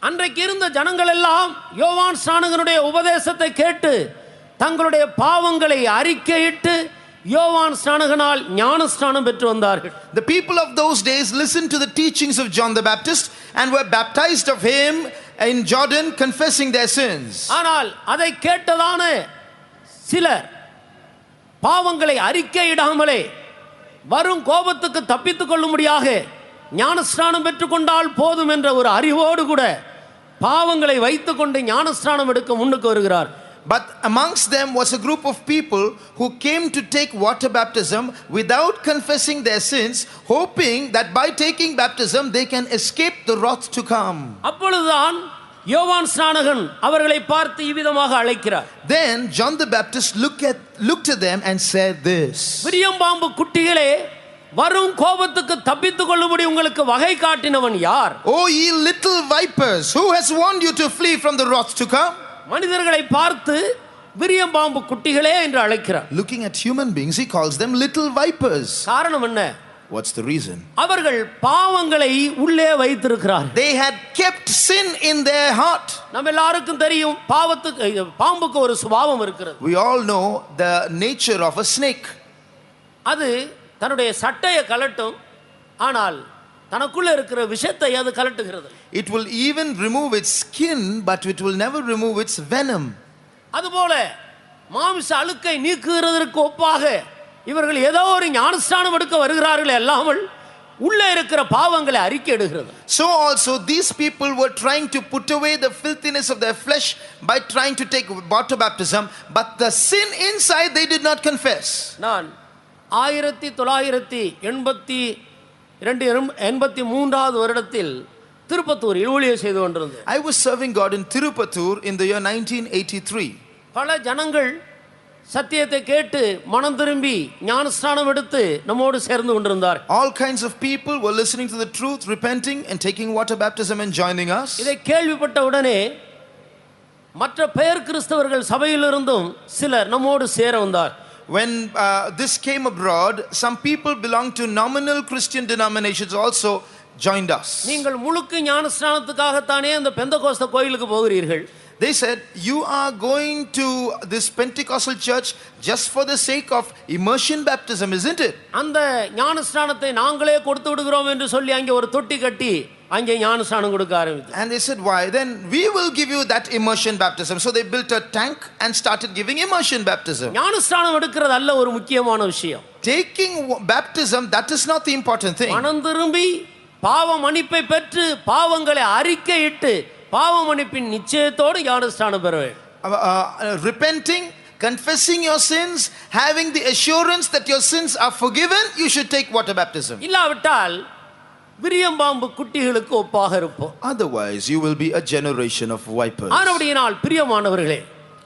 அன்றைக்கு இருந்த ஜனங்கள் எல்லாம் யோவான் ஸ்நானகனுடைய உபதேசத்தை கேட்டு தங்களுடைய பாவங்களை அறிக்கையிட்டு யோவான் ஸ்நானகனால் ஞானஸ்நானம் பெற்று வந்தார்கள். The people of those days listened to the teachings of John the Baptist and were baptized of him in Jordan, confessing their sins. ஆனால் அதை கேட்டதான சிலர் பாவங்களை அறிக்கையிடாமலே வரும் கோபத்துக்கு தப்பித்துக் கொள்ளும்படியாக ஞானஸ்நானம் பெற்றுக்கொண்டால் போதும் என்ற ஒரு அறிவோடு கூட பாவங்களை வைத்துக்கொண்டு ஞானஸ்நானம் எடுக்க முன்னுக்கு வருகிறார். But amongst them was a group of people who came to take water baptism without confessing their sins, hoping that by taking baptism they can escape the wrath to come. அப்பொழுதுதான் யோவான் ஸ்நானகன் அவர்களை பார்த்து இவ்விதமாக அழைக்கிறார். Then John the Baptist looked at them and said this. விரியம்பாம்பு குட்டிகளே, வரும் கோபத்துக்கு தப்பித்துக் கொள்ளும்படி உங்களுக்கு வகை காட்டினவன் யார்? O ye little vipers, who has warned you to flee from the wrath to come? மனிதர்களை பார்த்து விரியம்பாம்பு குட்டிகளே என்று அழைக்கிறார். Looking at human beings, he calls them little vipers. காரணம் என்ன? What's the reason? அவர்கள் பாவங்களை உள்ளே வைத்திருக்கிறார்கள். They had kept sin in their heart. நம்ம எல்லாருக்கும் தெரியும் பாம்புக்கு ஒரு சுபாவம் இருக்கிறது. We all know the nature of a snake. அது தன்னுடைய சட்டையை கலட்டும், ஆனால் தனக்குள்ள இருக்கிற விஷத்தை அது கலட்டுகிறது. It will even remove its skin, but it will never remove its venom. அதுபோல மாமிச அழுக்கை நீக்குகிறதற்கு ஒப்பாக இவர்கள் ஏதோ ஒரு ஞானஸ்நானம் எடுக்க வருகிறார்கள் அல்லாமல் உள்ளே இருக்கிற பாவங்களை அறிக்கையிடுகிறது. So also these people were trying to put away the filthiness of their flesh by trying to take water baptism, but the sin inside they did not confess. நான் 1983 வருடத்தில் திருப்பத்தூரில் ஊழியம் செய்து கொண்டிருந்தேன். I was serving God in Tirupattur in the year 1983. பல ஜனங்கள் சத்தியத்தை கேட்டு மனம் திரும்பி ஞானஸ்நானம் எடுத்து நம்மோடு சேர்ந்து கொண்டிருந்தார். All kinds of people were listening to the truth, repenting and taking water baptism and joining us. இதை கேள்விப்பட்ட உடனே மற்ற பெயர் கிறிஸ்தவர்கள் சபையிலிருந்தும் சிலர் நம்மோடு சேர வந்தார். When this came abroad, some people belonging to nominal Christian denominations also joined us. நீங்கள் முழுக்கு ஞானஸ்நானத்துக்காகத்தானே அந்த பெந்தகோஸ்த கோயிலுக்கு போகிறீர்கள்? They said, you are going to this Pentecostal church just for the sake of immersion baptism, isn't it? அந்த ஞானஸ்நானத்தை நாங்களே கொடுத்து விடுகிறோம் என்று சொல்லி அங்கே ஒரு தொட்டி கட்டி அங்கே ஞானஸ்நானம் கொடுக்க ஆரம்பித்தார். And they said, why? Then we will give you that immersion baptism. So they built a tank and started giving immersion baptism. ஞானஸ்நானம் எடுக்கிறது அல்ல ஒரு முக்கியமான விஷயம். Taking baptism, that is not the important thing. மனம் திரும்பி பாவ மன்னிப்பை பெற்று பாவங்களை அறிக்கையிட்டு பாவ மன்னிப்பின் நிச்சயத்தோடு ஞானஸ்நானம் பெற வேண்டும். Repenting, confessing your sins, having the assurance that your sins are forgiven, you should take water baptism. இல்லாவிட்டால் விரியம்பாம்பு குட்டிகளுக்கு ஒப்பாக இருப்போம். Otherwise you will be a generation of vipers. ஆனபடியினால் பிரியமானவர்களே,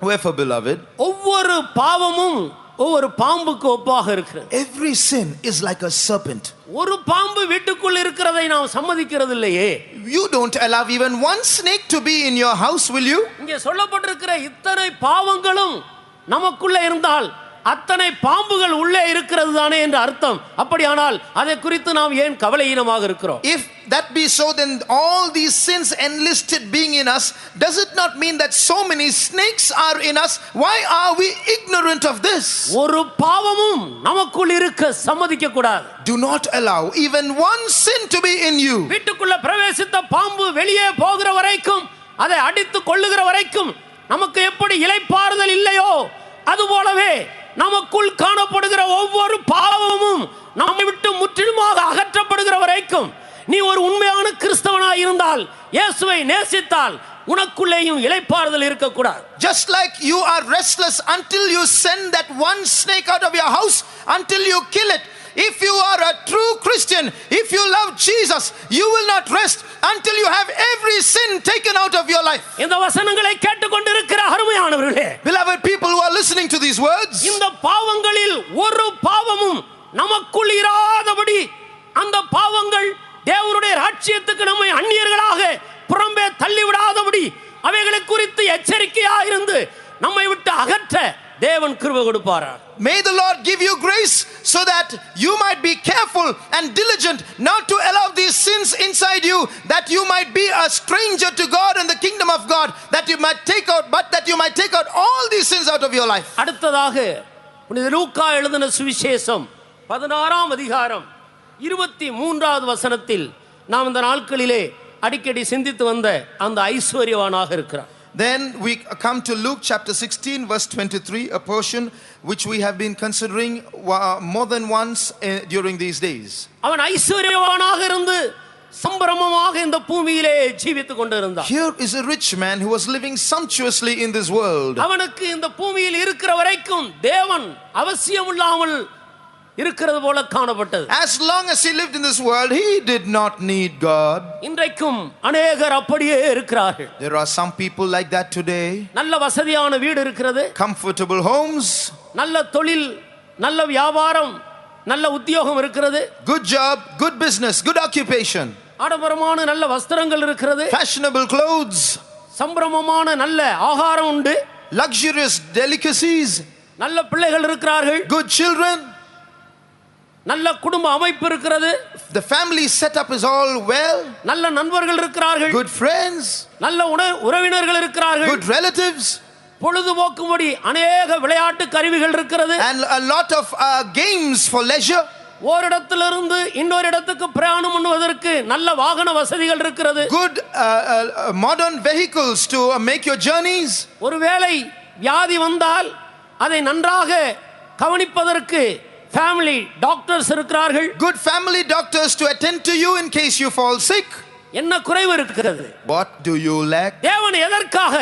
Wherefore beloved, ஒவ்வொரு பாவமும் ஒவ்வொரு பாம்புக்கு ஒப்பாக இருக்கிறது. every sin is like a serpent. ஒரு பாம்பு வீட்டுக்குள் இருக்கிறதை நாம் சம்மதிக்கிறது இல்லையே. You don't allow even one snake to be in your house, will you? இங்கே சொல்லப்பட்டிருக்கிற இத்தனை பாவங்களும் நமக்குள்ள இருந்தால் அத்தனை பாம்புகள் உள்ளே இருக்கிறது தானே என்று அர்த்தம். அப்படியானால் அதை குறித்து நாம் ஏன் கவலையீனமாக இருக்கிறோம்? If that be so, then all these sins enlisted being in us, does it not mean that so many snakes are in us? Why are we ignorant of this? ஒரு பாவமும் நமக்குள் இருக்க சம்மதிக்க கூடாது. Do not allow even one sin to be in you. வீட்டுக்குள்ள பிரவேசித்த பாம்பு வெளியே போகிற வரைக்கும், அதை அடித்து கொள்ளுகிற வரைக்கும் நமக்கு எப்படி இளைப்பாறுதல் இல்லையோ, அதுபோலவே நமக்குள் காணப்படுகிற ஒவ்வொரு பாவமும் நம்மை விட்டு முற்றிலுமாக அகற்றப்படுகிற வரைக்கும் நீ ஒரு உண்மையான கிறிஸ்தவனாய் இருந்தால், இயேசுவை நேசித்தால், உனக்குள்ளேயும் இளைப்பாறுதல் இருக்கக்கூடாது. Just like you are restless until you send that one snake out of your house, until you kill it. If you are a true Christian, if you love Jesus, you will not rest until you have every sin taken out of your life. இந்த வசனங்களை கேட்டுக்கொண்டிருக்கிற அருமையானவர்களே, Beloved people who are listening to these words, இந்த பாவங்களில் ஒரு பாவமும் நமக்குள் இராதபடி, அந்த பாவங்கள் தேவனுடைய ராஜ்யத்துக்கு நம்மை அந்நியர்களாக புறம்பே தள்ளிவிடாதபடி அவைகளை குறித்து எச்சரிக்கையாக இருந்து நம்மை விட்டு அகற்ற தேவன் கிருபை கொடுப்பாராக. may the Lord give you grace so that you might be careful and diligent not to allow these sins inside you, that you might be a stranger to God and the kingdom of God, that you might take out all these sins out of your life. அடுத்ததாக புனித லூக்கா எழுதின சுவிசேஷம் 16ஆம் அதிகாரம் 23வது வசனத்தில் நாம் இந்த நாட்களிலே அடிக்கடி சிந்தித்து வந்த அந்த ஐஸ்வர்யவானாக இருக்கிறார். Then we come to Luke chapter 16 verse 23, a portion which we have been considering more than once during these days. அவன் ஐஸ்வரியவானாக இருந்து சம்பிரமமாக இந்த பூமியிலே ஜீவித்துக் கொண்டிருந்தான். Here is a rich man who was living sumptuously in this world. அவனுக்கு இந்த பூமியில் இருக்கிற வரைக்கும் தேவன் அவசியமில்லாமல் இருக்கிறது போல காணப்பட்டது. As long as he lived in this world, he did not need God. இன்றைக்கும் अनेகர் அப்படியே இருக்கிறார்கள். There are some people like that today. நல்ல வசதியான வீடு இருக்கிறது, Comfortable homes, நல்ல தொழில், நல்ல வியாபாரம், நல்ல உத்தியோகம் இருக்கிறது, good job, good business, good occupation, ஆடம்பரமான நல்ல வஸ்திரங்கள் இருக்கிறது, fashionable clothes, சம்பிரமமான நல்ல ஆகாரம் உண்டு, luxurious delicacies, நல்ல பிள்ளைகள் இருக்கிறார்கள், good children, நல்ல குடும்ப அமைப்பு இருக்கிறது, the family setup is all well, நல்ல நண்பர்கள் இருக்கிறார்கள், good friends, நல்ல உறவினர்கள் இருக்கிறார்கள், good relatives, பொழுதுபோக்கும்படி அநேக விளையாட்டு கருவிகள் இருக்கிறது, and a lot of games for leisure. ஓரிடத்திலிருந்து இன்னொரு இடத்துக்கு பிரயாணம் பண்ணுவதற்கு நல்ல வாகன வசதிகள் இருக்கிறது, good modern vehicles to make your journeys. ஒருவேளை வியாதி வந்தால் அதை நன்றாக கவனிப்பதற்கு ஃபேமிலி டாக்டர்ஸ் இருக்கிறார்கள், good family doctors to attend to you in case you fall sick. என்ன குறைவு இருக்கிறது? What do you lack? தேவன் எதற்காக?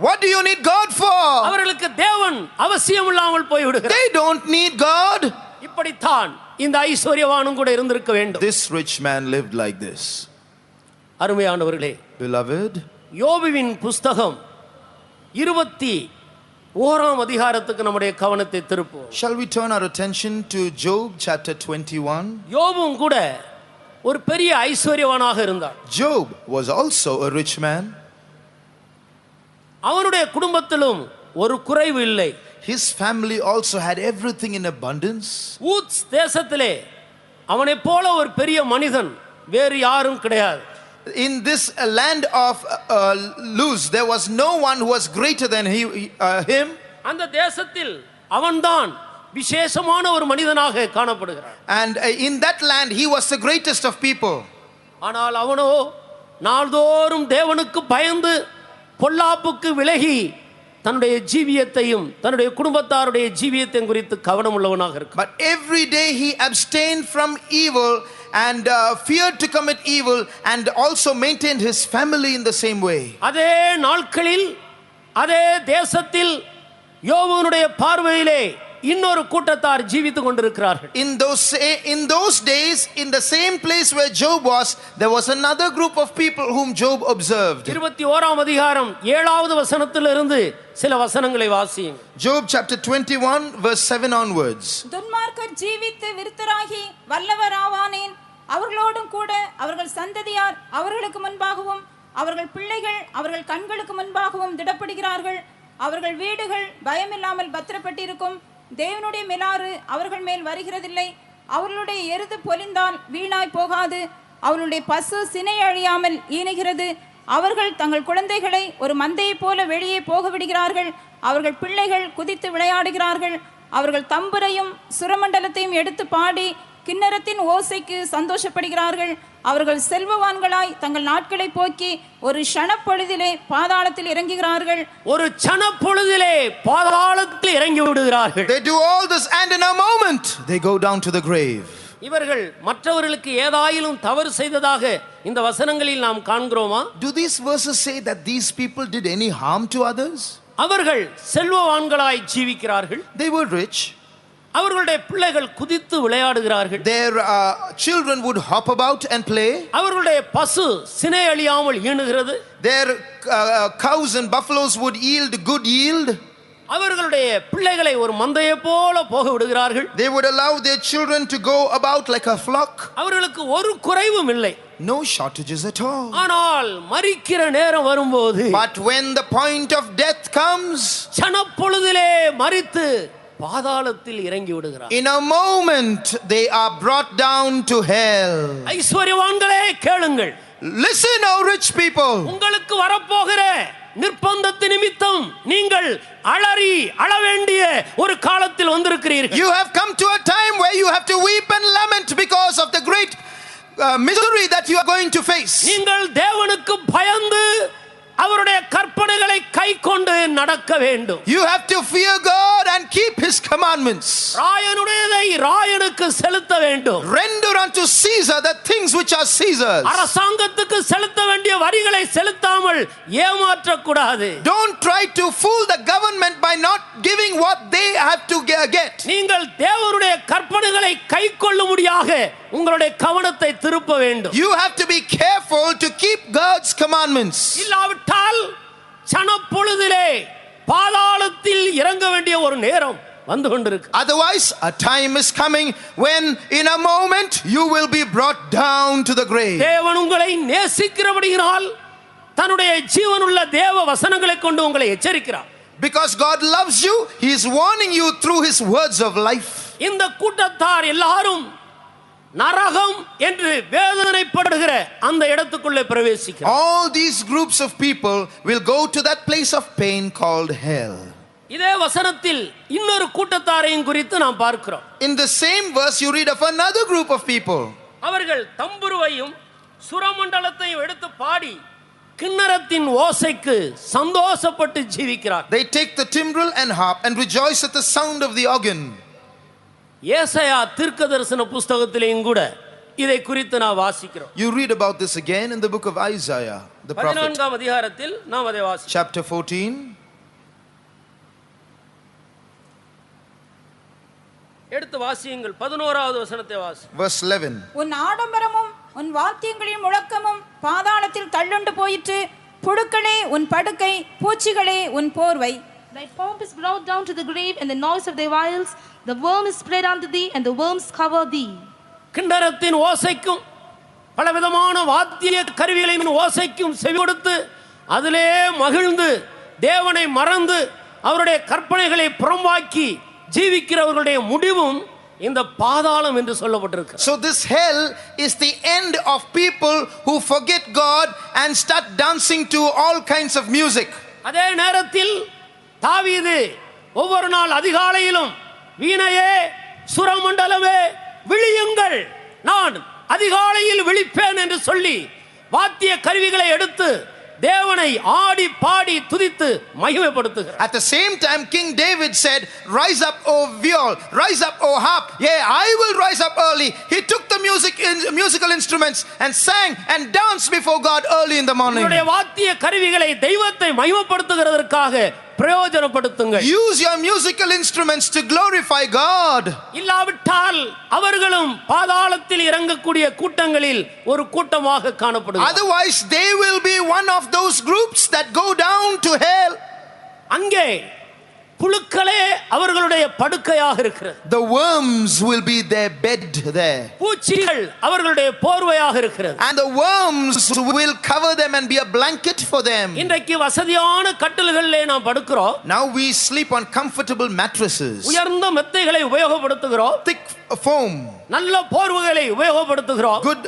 What do you need God for? அவர்களுக்கு தேவன் அவசியமில்லாமல் போய் விடுகிறார். They don't need God. இப்படித்தான் இந்த ஐஸ்வரியவானும் கூட இருந்திருக்க வேண்டும். This rich man lived like this. அருமையானவர்களே, Beloved, யோபுவின் புஸ்தகம் 21ஆம் அதிகாரத்துக்கு நம்முடைய கவனத்தை திருப்புவோம். shall we turn our attention to Job chapter 21? யோபுவும் கூட ஒரு பெரிய ஐஸ்வரியவானாக இருந்தார். Job was also a rich man. அவனுடைய குடும்பத்திலும் ஒரு குறைவு இல்லை. His family also had everything in abundance. ஊத்ஸ் தேசத்திலே அவனைப் போல ஒரு பெரிய மனிதன் வேறு யாரும் கிடையாது. In this land of Luz, there was no one who was greater than him. அந்த தேசத்தில் அவன்தான் விசேஷமான ஒரு மனிதனாக காணப்படுகிறான். And in that land he was the greatest of people. ஆனால் அவனோ நாள்தோறும் தேவனுக்கு பயந்து பொல்லாப்புக்கு விலகி தன்னுடைய ஜீவியத்தையும் தன்னுடைய குடும்பத்தாருடைய ஜீவியத்தையும் குறித்து கவனம் உள்ளவனாக இருக்கிறான். But every day he abstained from evil and feared to commit evil and also maintained his family in the same way. அதே நாட்களில் அதே தேசத்தில் யோபுவினுடைய பார்வையிலே இன்னொரு கூட்டத்தார் ஜீவித்துக் கொண்டிருக்கிறார்கள். In those days, in the same place where Job was, there was another group of people whom Job observed. 21ஆம் அதிகாரம் 7வது வசனத்திலிருந்து சில வசனங்களை வாசியுங்கள். Job chapter 21 verse 7 onwards. துன்மார்க்கர் ஜீவித்து விருத்தராகி வல்லவராவானேன், அவர்களோடும் கூட அவர்கள் சந்ததியார் அவர்களுக்கு முன்பாகவும் அவர்கள் பிள்ளைகள் அவர்கள் கண்களுக்கு முன்பாகவும் திடப்படுகிறார்கள். அவர்கள் வீடுகள் பயமில்லாமல் பத்திரப்பட்டிருக்கும். தேவனுடைய மிலாறு அவர்கள் மேல் வருகிறதில்லை. அவர்களுடைய எருது பொலிந்தால் வீணாய் போகாது. அவர்களுடைய பசு சினை அழியாமல் ஈனுகிறது. அவர்கள் தங்கள் குழந்தைகளை ஒரு மந்தையை போல வெளியே போக விடுகிறார்கள். அவர்கள் பிள்ளைகள் குதித்து விளையாடுகிறார்கள். அவர்கள் தம்புரையும் சுரமண்டலத்தையும் எடுத்து பாடி கிண்ணறத்தின் ஓசைக்கு சந்தோஷப்படுகிறார்கள். அவர்கள் செல்வவான்களாய் தங்கள் நாட்களை போக்கி ஒரு க்ஷணப்பொழுதிலே பாதாளத்தில் இறங்குகிறார்கள். ஒரு க்ஷணப்பொழுதிலே பாதாளத்தில் இறங்கி விடுகிறார்கள். They do all this and in a moment they go down to the grave. இவர்கள் மற்றவர்களுக்கு ஏதாயிலும் தவறு செய்ததாக இந்த வசனங்களில் நாம் காண்கிறோமா? Do these verses say that these people did any harm to others? அவர்கள் செல்வவான்களாய் ஜீவிக்கிறார்கள். They were rich. அவர்களுடைய பிள்ளைகள் குதித்து விளையாடுகிறார்கள். Their children would hop about and play. அவர்களுடைய பசு சினை அழியாமல் ஈனுகிறது. Their cows and buffaloes would yield good yield. அவர்களுடைய பிள்ளைகளை ஒரு மந்தையை போல போக விடுகிறார்கள். They would allow their children to go about like a flock. அவர்களுக்கு ஒரு குறைவும் இல்லை. No shortages at all. ஆனால் மரிக்கிற நேரம் வரும்போது, But when the point of death comes, க்ஷணப்பொழுதிலே மரித்து பாதாளத்தில் இறங்கி விடுகிறார். in a moment they are brought down to hell. ஐஸ்வரியவான்களே கேளுங்கள். Listen, O rich people. உங்களுக்கு வரப்போகிற நிர்பந்தத்து நிமித்தம் நீங்கள் அழ வேண்டிய ஒரு காலத்தில் வந்திருக்கிறீர்கள். You have come to a time where you have to weep and lament because of the great misery that you are going to face. நீங்கள் தேவனுக்கு பயந்து அவருடைய கற்பனைகளை கைக்கொண்டு நடக்க வேண்டும். You have to fear God and keep His commandments. ராயனுடையதை ராயனுக்கு செலுத்த வேண்டும். Render unto Caesar the things which are Caesar's. அரசாங்கத்துக்கு செலுத்த வேண்டிய வரிகளை செலுத்தாமல் ஏமாற்றக்கூடாது. Don't try to fool the government by not giving what they have to get. நீங்கள் தேவனுடைய கற்பனைகளை கைக்கொள்ளும்படியாக உங்களுடைய கவனத்தை திருப்ப வேண்டும். You have to be careful to keep God's commandments. இல்லாவிட்டால் சனப்பொழுதிலே பாதாளத்தில் இறங்க வேண்டிய ஒரு நேரம் வந்து கொண்டிருக்கு. Otherwise, a time is coming when in a moment you will be brought down to the grave. தேவன் உங்களை நேசிக்கிறபடியினால் தன்னுடைய ஜீவனுள்ள தேவ வசனங்களை கொண்டு உங்களை எச்சரிக்கிறார். Because God loves you, He is warning you through His words of life. இந்த கூட்டத்தார் எல்லாரும் நரகம் என்று வேதனைப்படுகிற அந்த இடத்துக்குள்ளே பிரவேசிக்கிறார். All these groups of people will go to that place of pain called hell. இதே வசனத்தில் இன்னொரு கூட்டத்தாரையும் குறித்து நாம் பார்க்கிறோம். In the same verse you read of another group of people. அவர்கள் தம்புருவையும் சுரமண்டலத்தையும் எடுத்து பாடி கிண்ணறத்தின் ஓசைக்கு சந்தோஷப்பட்டு ஜீவிக்கிறார். They take the timbrel and harp and rejoice at the sound of the organ. ஏசாயா தீர்க்கதரிசன புத்தகத்திலேயும் கூட இதை குறித்து நான் வாசிக்கிறோம். You read about this again in the book of Isaiah, the prophet. 14ஆம் அதிகாரத்தில் நாம் அதை வாசிக்கிறோம். Chapter 14. எடுத்து வாசியுங்கள். 11வது வசனத்தை வாசி. Verse 11. உன் ஆடம்பரமும் உன் வாத்தியங்களின் முழக்கமும் பாதாளத்தில் தள்ளுண்டு போயிற்று. புழுக்களே உன் படுக்கை, பூச்சிகளே உன் போர்வை. Thy pomp is brought down to the grave, and the noise of thy viols, the worm is spread unto thee, and the worms cover thee. கிண்ணறத்தின் ஓசைக்கும் பலவிதமான வாத்திய கருவிகளின் ஓசைக்கும் செவி கொடுத்து அதிலே மகிழ்ந்து தேவனை மறந்து அவருடைய கற்பனைகளை புறம்பாக்கி ஜீவிக்கிறவர்களுடைய முடிவும் இந்த பாதாளம் என்று சொல்லப்பட்டிருக்கு. So this hell is the end of people who forget God and start dancing to all kinds of music. அதே நேரத்தில் தாவீது ஒவ்வொரு நாள் அதிகாலையிலும் வீணையே சுரமண்டலமே விழியுங்கள், நான் அதிகாலையில் விழிப்பேன் என்று சொல்லி வாத்திய கருவிகளை எடுத்து தேவனை ஆடி பாடி துதித்து மகிமைப்படுத்துகிறார். At the same time King David said, rise up O viol, rise up O harp, yea I will rise up early. He took the musical instruments and sang and danced before God early in the morning. உங்களுடைய வாத்திய கருவிகளை தெய்வத்தை மகிமைப்படுத்துகிறதற்காக பிரயோஜனப்படுத்துங்கள். Use your musical instruments to glorify God. இல்லாவிட்டால் அவர்களும் பாதாளத்தில் இறங்கக்கூடிய கூட்டங்களில் ஒரு கூட்டமாக காணப்படுவார்கள். Otherwise they will be one of those groups that go down to hell. அங்கே புழுக்களே அவர்களுடைய படுக்கையாக இருக்கிறது. The worms will be their bed there. பூச்சிகள் அவர்களுடைய போர்வையாக இருக்கிறது. And the worms will cover them and be a blanket for them. இன்றைக்கு வசதியான கட்டில்களிலே நாம் படுக்கிறோம். Now we sleep on comfortable mattresses. உயர்ந்த மெத்தைகளை உபயோகப்படுத்துகிறோம். Thick foam. நல்ல போர்வைகளை உபயோகப்படுத்துகிறோம். Good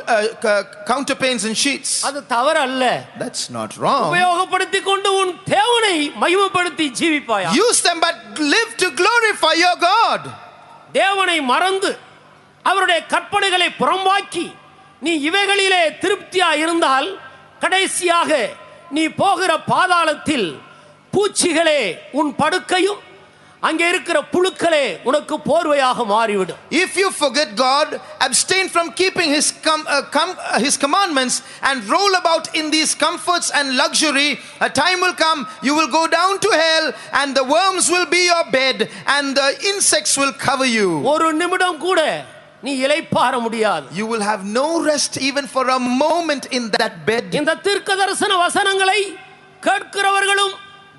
counterpanes and sheets. அது தவறு அல்ல. That's not wrong. உபயோகப்படுத்தி கொண்டு உன் தேவனை மகிமைப்படுத்தி ஜீவிப்பாயா. Use them but live to glorify your God. தேவனை மறந்து அவருடைய கற்பனைகளை புறம்பாக்கி நீ இவைகளிலே திருப்தியா இருந்தால் கடைசியாக நீ போகிற பாதாளத்தில் பூச்சிகளே உன் படுக்கையும் அங்கே இருக்கிற புழுக்களே உனக்கு போர்வையாக மாறிவிடும். If you forget God, abstain from keeping his commandments and roll about in these comforts and luxury, a time will come you will go down to hell and the worms will be your bed and the insects will cover you. ஒரு நிமிடம் கூட நீ இளைப்பாற முடியாது. You will have no rest even for a moment in that bed. இந்த தீர்க்கதரிசன வசனங்களை கேட்கிறவர்களும்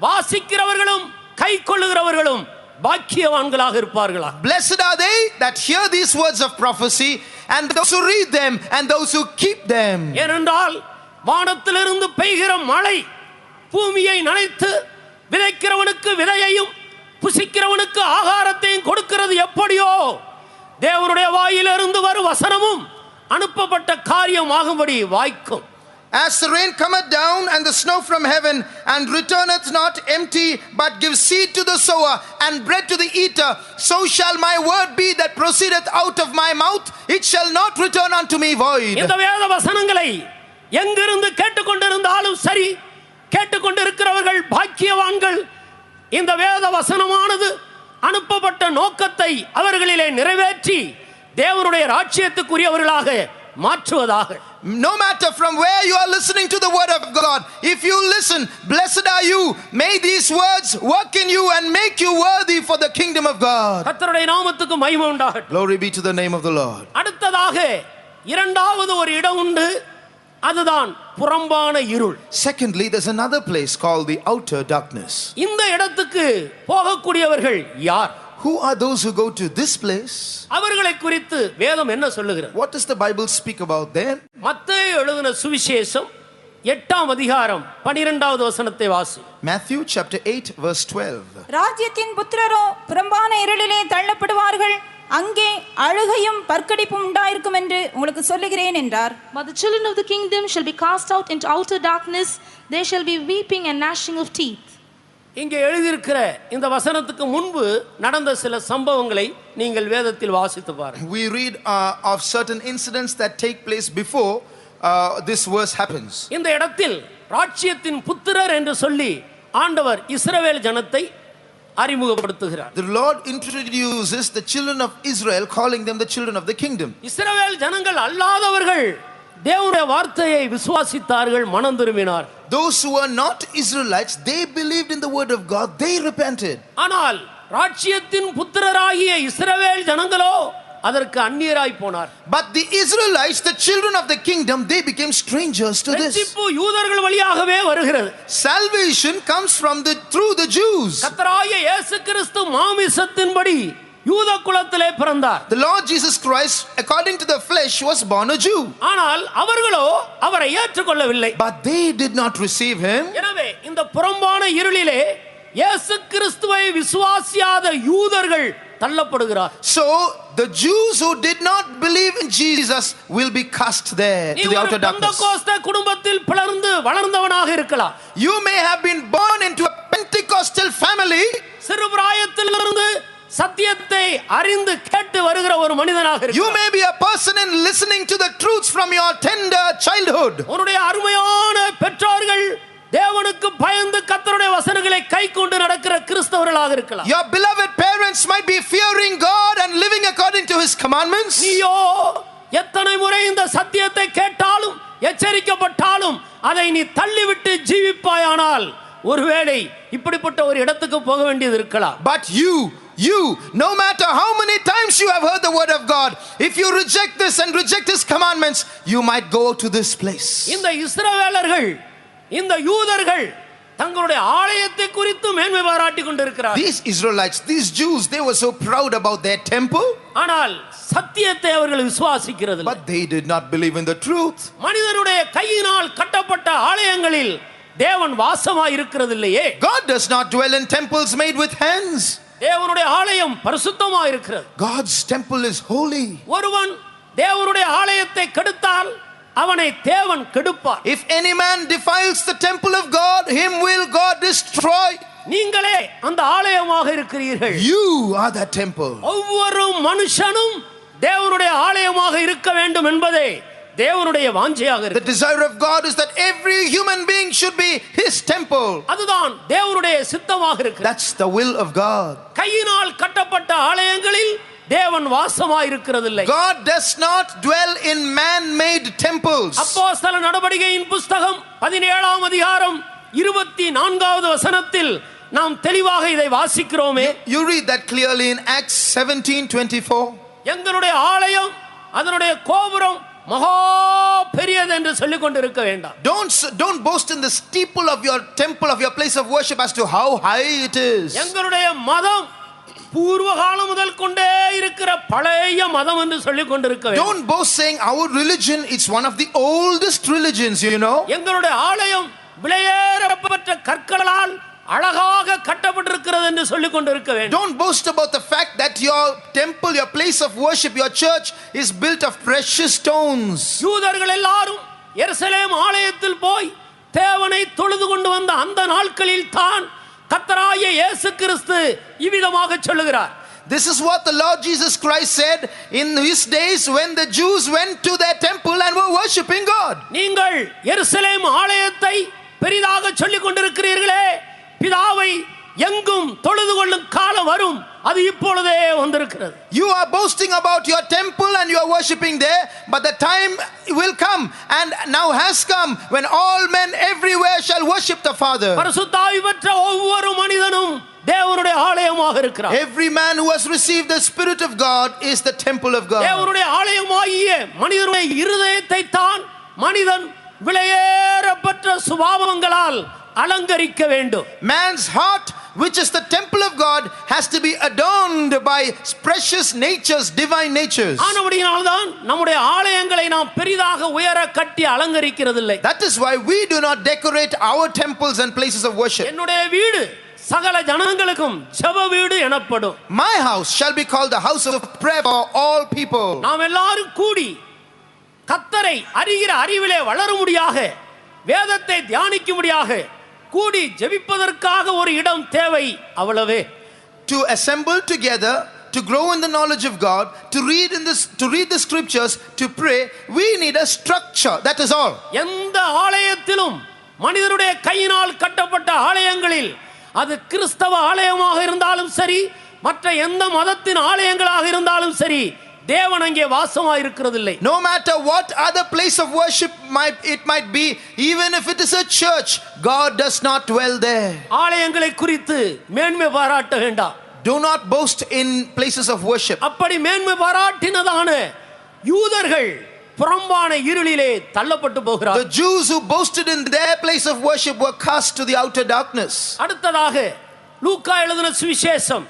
வாசிக்கிறவர்களும் கைக்கொள்ளுகிறவர்களும் பாக்கியவான்களாக இருப்பார்களா. Blessed are they that hear these words of prophecy and those who read them and those who keep them. ஏனென்றால் வானத்திலிருந்து பெய்கிற மழை பூமியை நனைத்து விதைக்கிறவனுக்கு விதையையும் புசிக்கிறவனுக்கு ஆகாரத்தையும் கொடுக்கிறது எப்படியோ தேவனுடைய வாயிலிருந்து வரும் வசனமும் அனுப்பப்பட்ட காரியம் ஆகும்படி வாய்க்கும். As the rain cometh down and the snow from heaven and returneth not empty but gives seed to the sower and bread to the eater, so shall my word be that proceedeth out of my mouth, it shall not return unto me void. இந்த வேத வசனங்களை எங்கிருந்து கேட்டுக்கொண்டிருந்தாலும் சரி கேட்டுக்கொண்டிருக்கிறவர்கள் பாக்கிய பாக்கியவான்கள். இந்த வேத வசனமானது அனுப்பப்பட்ட நோக்கத்தை அவர்களிலே நிறைவேற்றி தேவனுடைய ராஜ்யத்துக்குரியவர்களாக மாற்றுவதாக. No matter from where you are listening to the word of God, if you listen, blessed are you. May these words work in you and make you worthy for the kingdom of God. கர்த்தருடைய நாமத்துக்கு மகிமை உண்டாகட்டும். Glory be to the name of the Lord. அடுத்ததாக இரண்டாவது ஒரு இடம் உண்டு, அதுதான் புறம்பான இருள். Secondly, there's another place called the outer darkness. இந்த இடத்துக்கு போகக்கூடியவர்கள் யார்? Who are those who go to this place? அவர்களை குறித்து வேதம் என்ன சொல்லுகிறது? What does the Bible speak about them? மத்தேயு எழுதின சுவிசேஷம் 8ஆம் அதிகாரம் 12வது வசனத்தை வாசி. Matthew chapter 8 verse 12. ராஜ்யத்தின் புத்திரரோ புறம்பான இருளிலே தள்ளப்படுவார்கள், அங்கே அழுகையும் பற்கடிப்பும் உண்டாயிருக்கும் என்று உங்களுக்கு சொல்லுகிறேன் என்றார். But the children of the kingdom shall be cast out into outer darkness, there shall be weeping and gnashing of teeth. இங்கே எழுதியிருக்கிற இந்த வசனத்துக்கு முன்பு நடந்த சில சம்பவங்களை நீங்கள் வேதத்தில் வாசித்து பாருங்கள். We read of certain incidents that take place before this verse happens. இந்த இடத்தில் ராஜ்யத்தின் புத்திரர் என்று சொல்லி ஆண்டவர் இஸ்ரவேல் ஜனத்தை அறிமுகப்படுத்துகிறார். The Lord introduces the children of Israel, calling them the children of the kingdom. இஸ்ரவேல் ஜனங்கள் அல்லாதவர்கள் தேவனுடைய வார்த்தையை விசுவாசித்தார்கள், மனம் திரும்பினார். Those who are not Israelites, they believed in the word of God, they repented. ஆனால் ராஜ்யத்தின் புத்திரராகிய இஸ்ரவேல் ஜனங்களோ அதற்கு அந்நியராய் போனார். But the Israelites, the children of the kingdom, they became strangers to this. ரட்சிப்பு யூதர்கள் வழியாகவே வருகிறது. Salvation comes through the Jews. கர்த்தராகிய இயேசு கிறிஸ்து மாமிசத்தின்படி யூத குலத்திலே பிறந்தார். The Lord Jesus Christ, according to the flesh, was born a Jew. ஆனால் அவர்களோ அவரை ஏற்றுக்கொள்ளவில்லை. But they did not receive him. எனவே இந்த புறம்பான இருளிலே இயேசு கிறிஸ்துவை விசுவாசியாத யூதர்கள் தள்ளப்படுகிறார். So the Jews who did not believe in Jesus will be cast there to the outer darkness. பெந்தெகோஸ்தே குடும்பத்தில் பிறந்து வளர்ந்தவனாக இருக்கலாம். You may have been born into a Pentecostal family. சிறு பிராயத்திலிருந்து சத்தியத்தை அறிந்து கேட்டு வருகிற ஒரு மனிதனாக இருக்கலாம். You may be a person in listening to the truths from your tender childhood. உன்னுடைய அருமையான பெற்றோர்கள் தேவனுக்கு பயந்து கர்த்தருடைய வசனங்களை கைக்கொண்டு நடக்கிற கிறிஸ்தவர்களாக இருக்கலாம். Your beloved parents might be fearing God and living according to his commandments. நீயோ எத்தனை முறை இந்த சத்தியத்தை கேட்டாலும் எச்சரிக்கப்பட்டாலும் அதை நீ தள்ளிவிட்டு ஜீவிப்பாயானால் ஒருவேளை இப்படிப்பட்ட ஒரு இடத்துக்கு போக வேண்டியது இருக்கலாம். But you, no matter how many times you have heard the word of God, if you reject this and reject his commandments, you might go to this place. இந்த இஸ்ரவேலர்கள், இந்த யூதர்கள் தங்களுடைய ஆலயத்தை குறித்து மேன்மை பாராட்டி கொண்டிருக்கிறார்கள். These Israelites, these Jews, they were so proud about their temple. ஆனால் சத்தியத்தை அவர்கள் விசுவாசிக்கிறது இல்லை. But they did not believe in the truth. மனிதனுடைய கையினால் கட்டப்பட்ட ஆலயங்களில் தேவன் வாசமாய் இருக்கிறது இல்லையே. God does not dwell in temples made with hands. தேவனுடைய ஆலயம் பரிசுத்தமாய் இருக்கிறது. God's temple is holy. ஒருவன் தேவனுடைய ஆலயத்தை கெடுத்தால் அவனை தேவன் கெடுப்பார். If any man defiles the temple of God, him will God destroy. நீங்களே அந்த ஆலயமாக இருக்கிறீர்கள். You are that temple. ஒவ்வொரு மனுஷனும் தேவனுடைய ஆலயமாக இருக்க வேண்டும் என்பதே தேவனுடைய வாஞ்சையாக இருக்கு. The desire of God is that every human being should be his temple. அதுதான் தேவனுடைய சித்தமாக இருக்கு. That's the will of God. கையினால் கட்டப்பட்ட ஆலயங்களில் தேவன் வாசமாய் இருக்கிறதில்லை. God does not dwell in man-made temples. அப்போஸ்தல நடவடிக்கையின் புத்தகம் 17ஆம் அதிகாரம் 24வது வசனத்தில் நாம் தெளிவாக இதை வாசிக்கிறோமே. You read that clearly in Acts 17:24. எங்களுடைய ஆலயம் அதனுடைய கோபுரம் மகா பெரியது என்று சொல்லிக் கொண்டிருக்க வேண்டாம். Don't boast in the steeple of your temple, of your place of worship, as to how high it is. எங்களுடைய மதம் பூர்வ காலம் முதல் கொண்டே இருக்கிற பழைய மதம் என்று சொல்லிக் கொண்டிருக்க வேண்டாம். Don't boast saying our religion is one of the oldest religions, you know. எங்களுடைய ஆலயம் விலையேறப்பட்ட கற்களால் அழகாக கட்டப்பட்டிருக்கிறது என்று சொல்லிக் கொண்டிருக்க வேண்டும். Don't boast about the fact that your temple, your place of worship, your church is built of precious stones. யூதர்கள் எல்லாரும் எருசலேம் ஆலயத்தில் போய் தேவனை தொழுது கொண்டு வந்த அந்த நாட்களில் தான் கர்த்தராகிய இயேசு கிறிஸ்து இவ்விதமாக சொல்லுகிறார். This is what the Lord Jesus Christ said in his days when the Jews went to their temple and were worshiping God. நீங்கள் எருசலேம் ஆலயத்தை பெரிதாக சொல்லிக் கொண்டிருக்கிறீர்களே, பிதாவை எங்கும் தொழுது கொள்ளும் காலம் வரும், அது இப்பொழுதே வந்திருக்கிறது. You are boasting about your temple and you are worshipping there, but the time will come and now has come when all men everywhere shall worship the Father. பரிசுத்த ஆவி பெற்ற ஒவ்வொரு மனிதனும் தேவனுடைய ஆலயமாக இருக்கிறார். Every man who has received the Spirit of God is the temple of God. தேவனுடைய ஆலயமாகிய மனிதனுடைய இருதயத்தை தான் மனிதன் விலையேறப்பட்ட சுபாவங்களால் அலங்கரிக்க வேண்டும். Man's heart, which is the temple of God, has to be adorned by precious natures, divine natures. ஆனபடியால்தான் நம்முடைய ஆலயங்களை நாம் பெரிதாக உயர கட்டி அலங்கரிக்கிறதில்லை. That is why we do not decorate our temples and places of worship. என்னுடைய வீடு சகல ஜனங்களுக்கும் ஜெப வீடு எனப்படும். My house shall be called the house of prayer for all people. நாம் எல்லாரும் கூடி கர்த்தரை அறிகிற அறிவிலே வளரும்படியாக, வேதத்தை தியானிக்கும்படியாக, கூடி ஜெபிப்பதற்காக ஒரு இடம் தேவை, அவ்வளவே. To assemble together, to grow in the knowledge of God, to read the scriptures, to pray, we need a structure. That is all. எந்த ஆலயத்திலும் மனிதனுடைய கையினால் கட்டப்பட்ட ஆலயங்களில், அது கிறிஸ்தவ ஆலயமாக இருந்தாலும் சரி, மற்ற எந்த மதத்தின் ஆலயங்களாக இருந்தாலும் சரி, தேவன் அங்கே வாசமாய் இருக்கிறதில்லை. No matter what other place of worship it might be, even if it is a church, God does not dwell there. ஆலயங்களை குறித்து மேன்மை பாராட்ட வேண்டாம். Do not boast in places of worship. அப்படி மேன்மை பாராட்டினதான யூதர்கள் புறம்பான இருளிலே தள்ளப்பட்டு போகிறார்கள். The Jews who boasted in their place of worship were cast to the outer darkness. அடுத்ததாக லூக்கா எழுதின சுவிசேஷம்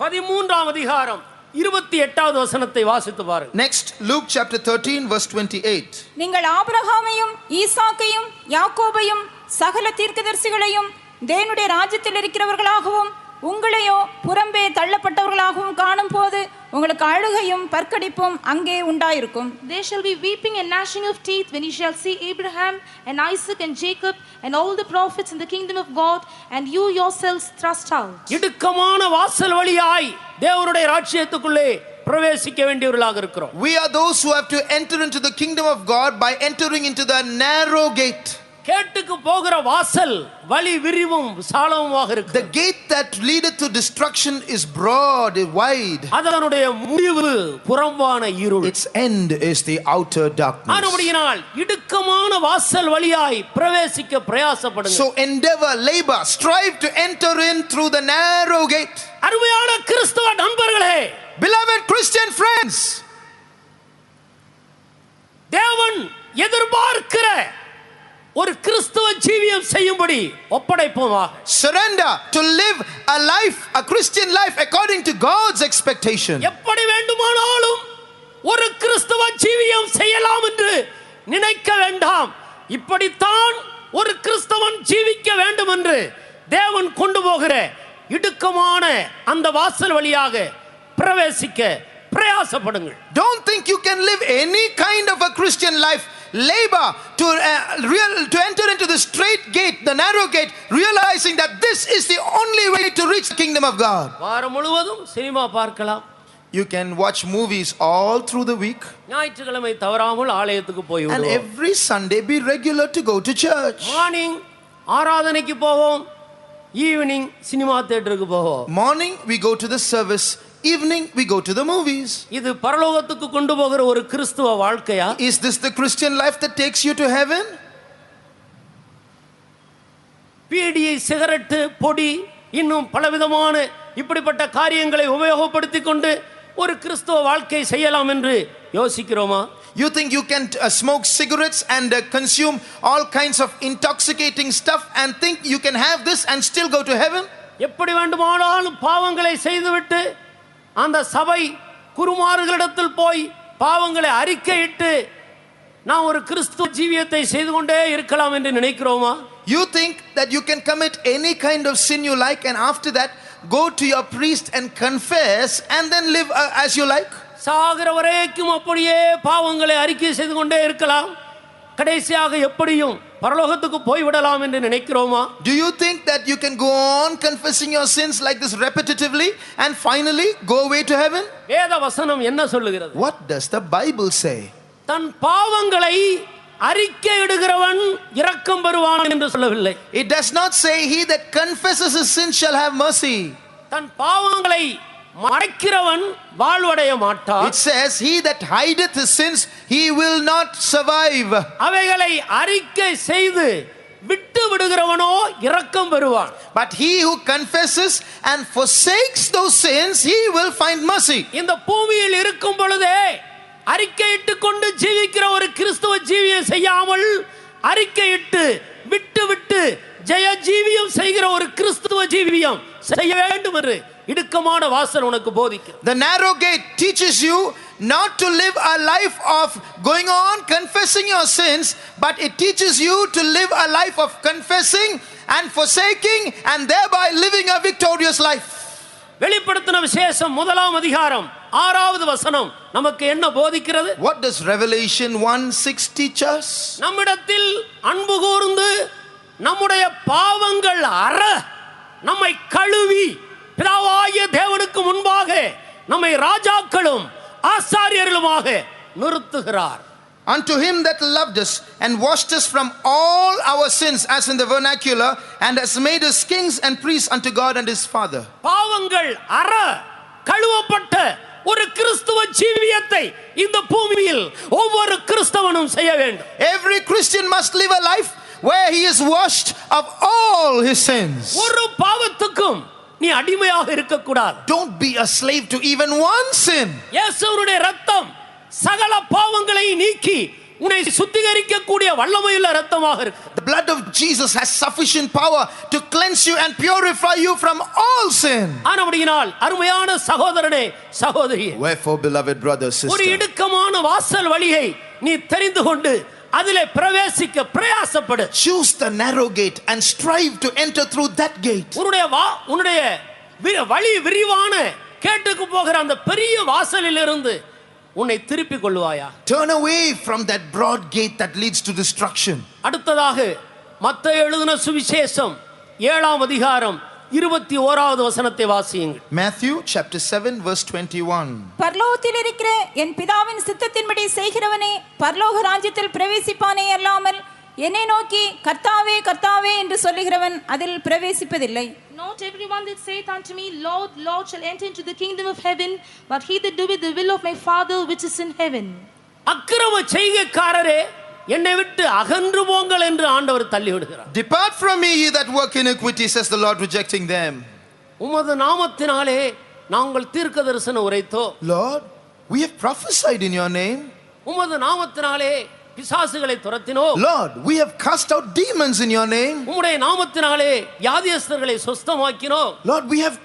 13ஆம் அதிகாரம் 28வது வசனத்தை வாசித்து பாருங்கள். Next, Luke chapter 13 verse 28. நீங்கள் ஆபிரகாமையும் ஈசாக்கையும் யாக்கோபையும் சகல தீர்க்கதரிசிகளையும் தேவனுடைய ராஜ்யத்தில் இருக்கிறவர்களாகவும் உங்களையோ புறம்பே தள்ளப்பட்டவர்களாகவும் காணும் போது உங்களுக்கு அழுகையும் பற்கடிப்பும் அங்கே உண்டாயிருக்கும். There shall be weeping and gnashing of teeth when you shall see Abraham and Isaac and Jacob and all the prophets in the kingdom of God, and you yourselves thrust out. இடுக்கமான வாசல் வழியாய் தேவனுடைய ராஜ்யத்துக்குள்ளே பிரவேசிக்க வேண்டியவர்களாக இருக்கிறோம். We are those who have to enter into the kingdom of God by entering into the narrow gate. கேட்டுக்கு போகிற வாசல் வழி விரிவும் விசாலமுமாக இருக்கு. The gate that leadeth to destruction is broad, wide. அதனுடைய முடிவு புறம்பான இருள். Its end is the outer darkness. ஆனபடியினால் இடுக்கமான வாசல் வழியாய் பிரவேசிக்க பிரயாசப்படுங்க. So endeavor, labor, strive to enter in through the narrow gate. அருமையான கிறிஸ்தவ நண்பர்களே, Beloved Christian friends, தேவன் எதிர்பார்க்கிற ஒரு கிறிஸ்தவ ஜீவியம் செய்யும்படி ஒப்படைப்போமாக. surrender to live a life, a Christian life according to God's expectation. எப்படி வேண்டுமானாலும் ஒரு கிறிஸ்தவ ஜீவியம் செய்யலாம் என்று நினைக்க வேண்டாம். இப்படித்தான் ஒரு கிறிஸ்தவன் ஜீவிக்க வேண்டும் என்று தேவன் கொண்டு போகிற இடுக்கமான அந்த வாசல் வழியாக பிரவேசிக்க பிரயாசப்படுங்கள். Don't think you can live any kind of a Christian life. Labor to enter into the straight gate, the narrow gate, realizing that this is the only way to reach the kingdom of God. வாரம் முழுவதும் சினிமா பார்க்கலாம். You can watch movies all through the week. ஞாயிற்றுக்கிழமை தவறாமல் ஆலயத்துக்கு போய் And வருவோம். every Sunday be regular to go to church. Morning ஆராதனைக்கு போவோம், ஈவினிங் சினிமா தியேட்டருக்கு போவோம். Morning we go to the service, evening we go to the movies. இது பரலோகத்துக்கு கொண்டு போகிற ஒரு கிறிஸ்துவ வாழ்க்கையா? Is this the Christian life that takes you to heaven? Beedi, cigarette, பொடி, இன்னும் பலவிதமான இப்படிப்பட்ட காரியங்களை உபயோகப்படுத்திக் கொண்டு ஒரு கிறிஸ்துவ வாழ்க்கை செய்யலாம் என்று யோசிக்கிறோமா? You think you can smoke cigarettes and consume all kinds of intoxicating stuff and think you can have this and still go to heaven? எப்படி வேண்டுமானாலும் பாவங்களை செய்துவிட்டு அந்த சபை குருமார்களிடத்தில் போய் பாவங்களை அறிக்கையிட்டு நான் ஒரு கிறிஸ்துவ ஜீவியத்தை செய்து கொண்டே இருக்கலாம் என்று நினைக்கிறோமா? You think that you can commit any kind of sin you like and after that go to your priest and confess and then live as you like? சாகிற வரைக்கும் அப்படியே பாவங்களை அறிக்கை செய்து கொண்டே இருக்கலாம், கடைசியாக எப்படியும் பரலோகத்துக்கு போய் விடலாம் என்று நினைக்கிறோமா? Do you think that you can go on confessing your sins like this repetitively and finally go away to heaven? வேத வசனம் என்ன சொல்லுகிறது? What does the Bible say? தன் பாவங்களை அறிக்கையிடுகிறவன் இரக்கம் பெறுவான் என்று சொல்லவில்லை. It does not say he that confesses his sin shall have mercy. தன் பாவங்களை மறைக்கிறவன் வாழ்வடைய மாட்டான். It says he that hideth his sins he will not survive. அவைகளை அறிக்கை செய்து விட்டு விடுகிறவனோ இரக்கம் பெறுவான். But he who confesses and forsakes those sins he will find mercy. இந்த பூமியில் இருக்கும் பொழுதே அறிக்கையிட்டு கொண்டு ஜீவிக்கிற ஒரு கிறிஸ்துவ ஜீவியம் செய்யாமல் அறிக்கையிட்டு விட்டு விட்டு ஜெய ஜீவியம் செய்கிற ஒரு கிறிஸ்துவ ஜீவியம் செய்ய வேண்டும் என்று இடுக்கமான வாசல் உனக்கு போதிக்கிறது. The narrow gate teaches you not to live a life of going on confessing your sins, but it teaches you to live a life of confessing and forsaking and thereby living a victorious life. வெளிப்படுத்தின விசேஷம் 1ஆம் அதிகாரம் 6வது வசனம் நமக்கு என்ன போதிக்கிறது? What does Revelation 1:6 teach us? நம்மிடத்தில் அன்பு கூர்ந்து நம்முடைய பாவங்கள் அற நம்மை கழுவி பிதாவாகிய தேவனுக்கு முன்பாக நம்மை ராஜாக்களும் ஆசாரியர்களுமாக நிறுத்துகிறார். Unto him that loved us and washed us from all our sins, as in the vernacular, and has made us kings and priests unto God and his Father. பாவங்கள் அற கழுவப்பட்ட ஒரு கிறிஸ்துவ ஜீவியத்தை இந்த பூமியில் ஒவ்வொரு கிறிஸ்தவனும் செய்ய வேண்டும். Every Christian must live a life where he is washed of all his sins. ஒரு பாவத்துக்கும் நீ அடிமையாக இருக்க கூடாது. Don't be a slave to even one sin. இயேசுவுடைய இரத்தம் சகல பாவங்களை நீக்கி உன்னை சுத்திகரிக்க கூடிய வல்லமையுள்ள இரத்தமாக இருக்கு. The blood of Jesus has sufficient power to cleanse you and purify you from all sin. ஆனபடியினால் அருமையான சகோதரனே சகோதரியே, Wherefore, beloved brother, ஒரு sister, இடுக்கமான வாசல் வழியை நீ தெரிந்து கொண்டு அதிலே பிரவேசிக்க பிரயாசப்படு. choose the narrow gate and strive to enter through that gate. உன்னுடைய வழி விரிவான கேட்டுக்கு போகிற அந்த பெரிய வாசலில் இருந்து உன்னை திருப்பிக் கொள்வாயா? Turn away from that broad gate that leads to destruction. அடுத்ததாக மத்தேயு எழுதின சுவிசேஷம் 7ஆம் அதிகாரம் 21வது வசனத்தை வாசியுங்கள். Matthew chapter 7 verse 21. பரலோகத்தில் இருக்கிற என் பிதாவின் சித்தத்தின்படி செய்கிறவனே பரலோக ராஜ்யத்தில் பிரவேசிப்பானே அல்லாமல் என்னை நோக்கி கர்த்தாவே கர்த்தாவே என்று சொல்லுகிறவன் அதில் பிரவேசிப்பதில்லை. Not everyone that saith unto me, Lord, Lord, shall enter into the kingdom of heaven, but he that doeth the will of my Father which is in heaven. அக்கிரம செய்கைக்காரரே என்னை விட்டு அகன்று போங்கள் என்று ஆண்டவர் தள்ளி விடுகிறார். Depart from me, ye that work iniquity, says the Lord, rejecting them. உமது நாமத்தினாலே நாங்கள் தீர்க்கதரிசனம் உரைத்தோம். Lord, we have prophesied in your name. உமது நாமத்தினாலே பிசாசுகளை துரத்தினோம். Lord, we have cast out demons in your name. உம்முடைய நாமத்தினாலே வியாதியஸ்தர்களை சுஸ்தமாக்கினோம். Lord, we have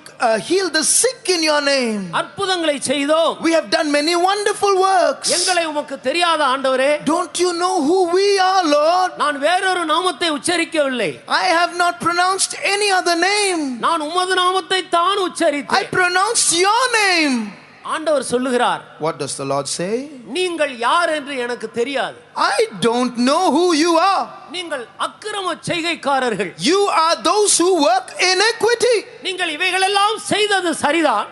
healed the sick in your name. அற்புதங்களை செய்தோம். We have done many wonderful works. எங்களை உமக்கு தெரியாத ஆண்டவரே? Don't you know who we are, Lord? நான் வேறொரு நாமத்தை உச்சரிக்கவில்லை. I have not pronounced any other name. நான் உமது நாமத்தை தான் I உச்சரித்தேன். pronounced your name. ஆண்டவர் சொல்லுகிறார், What does the Lord say? நீங்கள் யார் என்று எனக்கு தெரியாது. I don't know who you are. நீங்கள் அக்கிரம செய்கைக்காரர்கள். You are those who work iniquity. நீங்கள் இவைகளெல்லாம் செய்தது சரிதான்.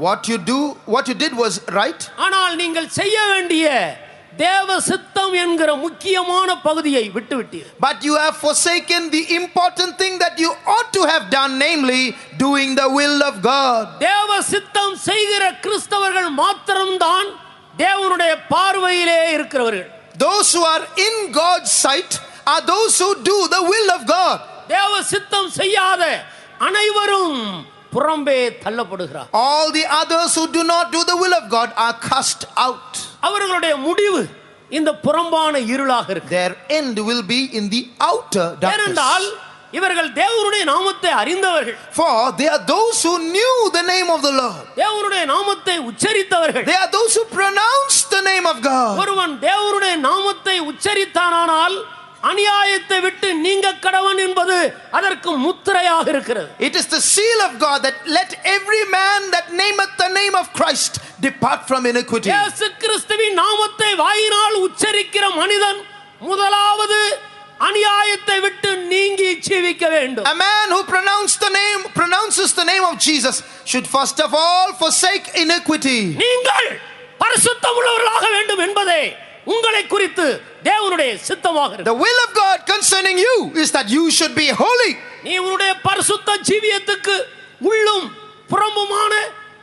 What you did was right. ஆனால் நீங்கள் செய்ய வேண்டிய தேவ சித்தம் என்கிற முக்கியமான பகுதியை விட்டுவிட்டீர்கள். But you have forsaken the important thing that you ought to have done, namely doing the will of God. தேவ சித்தம் செய்கிற கிறிஸ்தவர்கள் மாத்திரம்தான் தேவனுடைய பார்வையிலே இருக்கிறவர்கள். Those who are in God's sight are those who do the will of God. தேவ சித்தம் செய்யாத அனைவரும் புறம்பே தள்ளப்படுகிறார். All the others who do not do the will of God are cast out. அவர்களுடைய முடிவு இந்த புறம்பான இருளாக இருக்கு. Their end will be in the outer ஏனென்றால் darkness. இவர்கள் தேவனுடைய நாமத்தை அறிந்தவர்கள். For they are those who knew the name of the Lord. தேவனுடைய நாமத்தை உச்சரித்தவர்கள். They are those who pronounced the name of God. ஒருவன் தேவனுடைய நாமத்தை உச்சரித்தானால் அநியாயத்தை விட்டு நீங்க கடவன் என்பது அதற்கு முத்திரையாக இருக்கிறது. It is the seal of God that let every man that nameth the name of Christ depart from iniquity. இயேசு கிறிஸ்துவின் நாமத்தை வாயினால் உச்சரிக்கிற மனிதன் முதலாவது அநியாயத்தை விட்டு நீங்கி ஜீவிக்க வேண்டும். A man who pronounces the name of Jesus should first of all forsake iniquity. நீங்கள் பரிசுத்தமுள்ளவர்களாக வேண்டும் என்பதே உங்களை குறித்து தேவனுடைய சித்தமாக இருக்கு. The will of God concerning you is that you should be holy. நீ உன்னுடைய பரிசுத்த ஜீவியத்துக்கு உள்ளும் புறம்புமான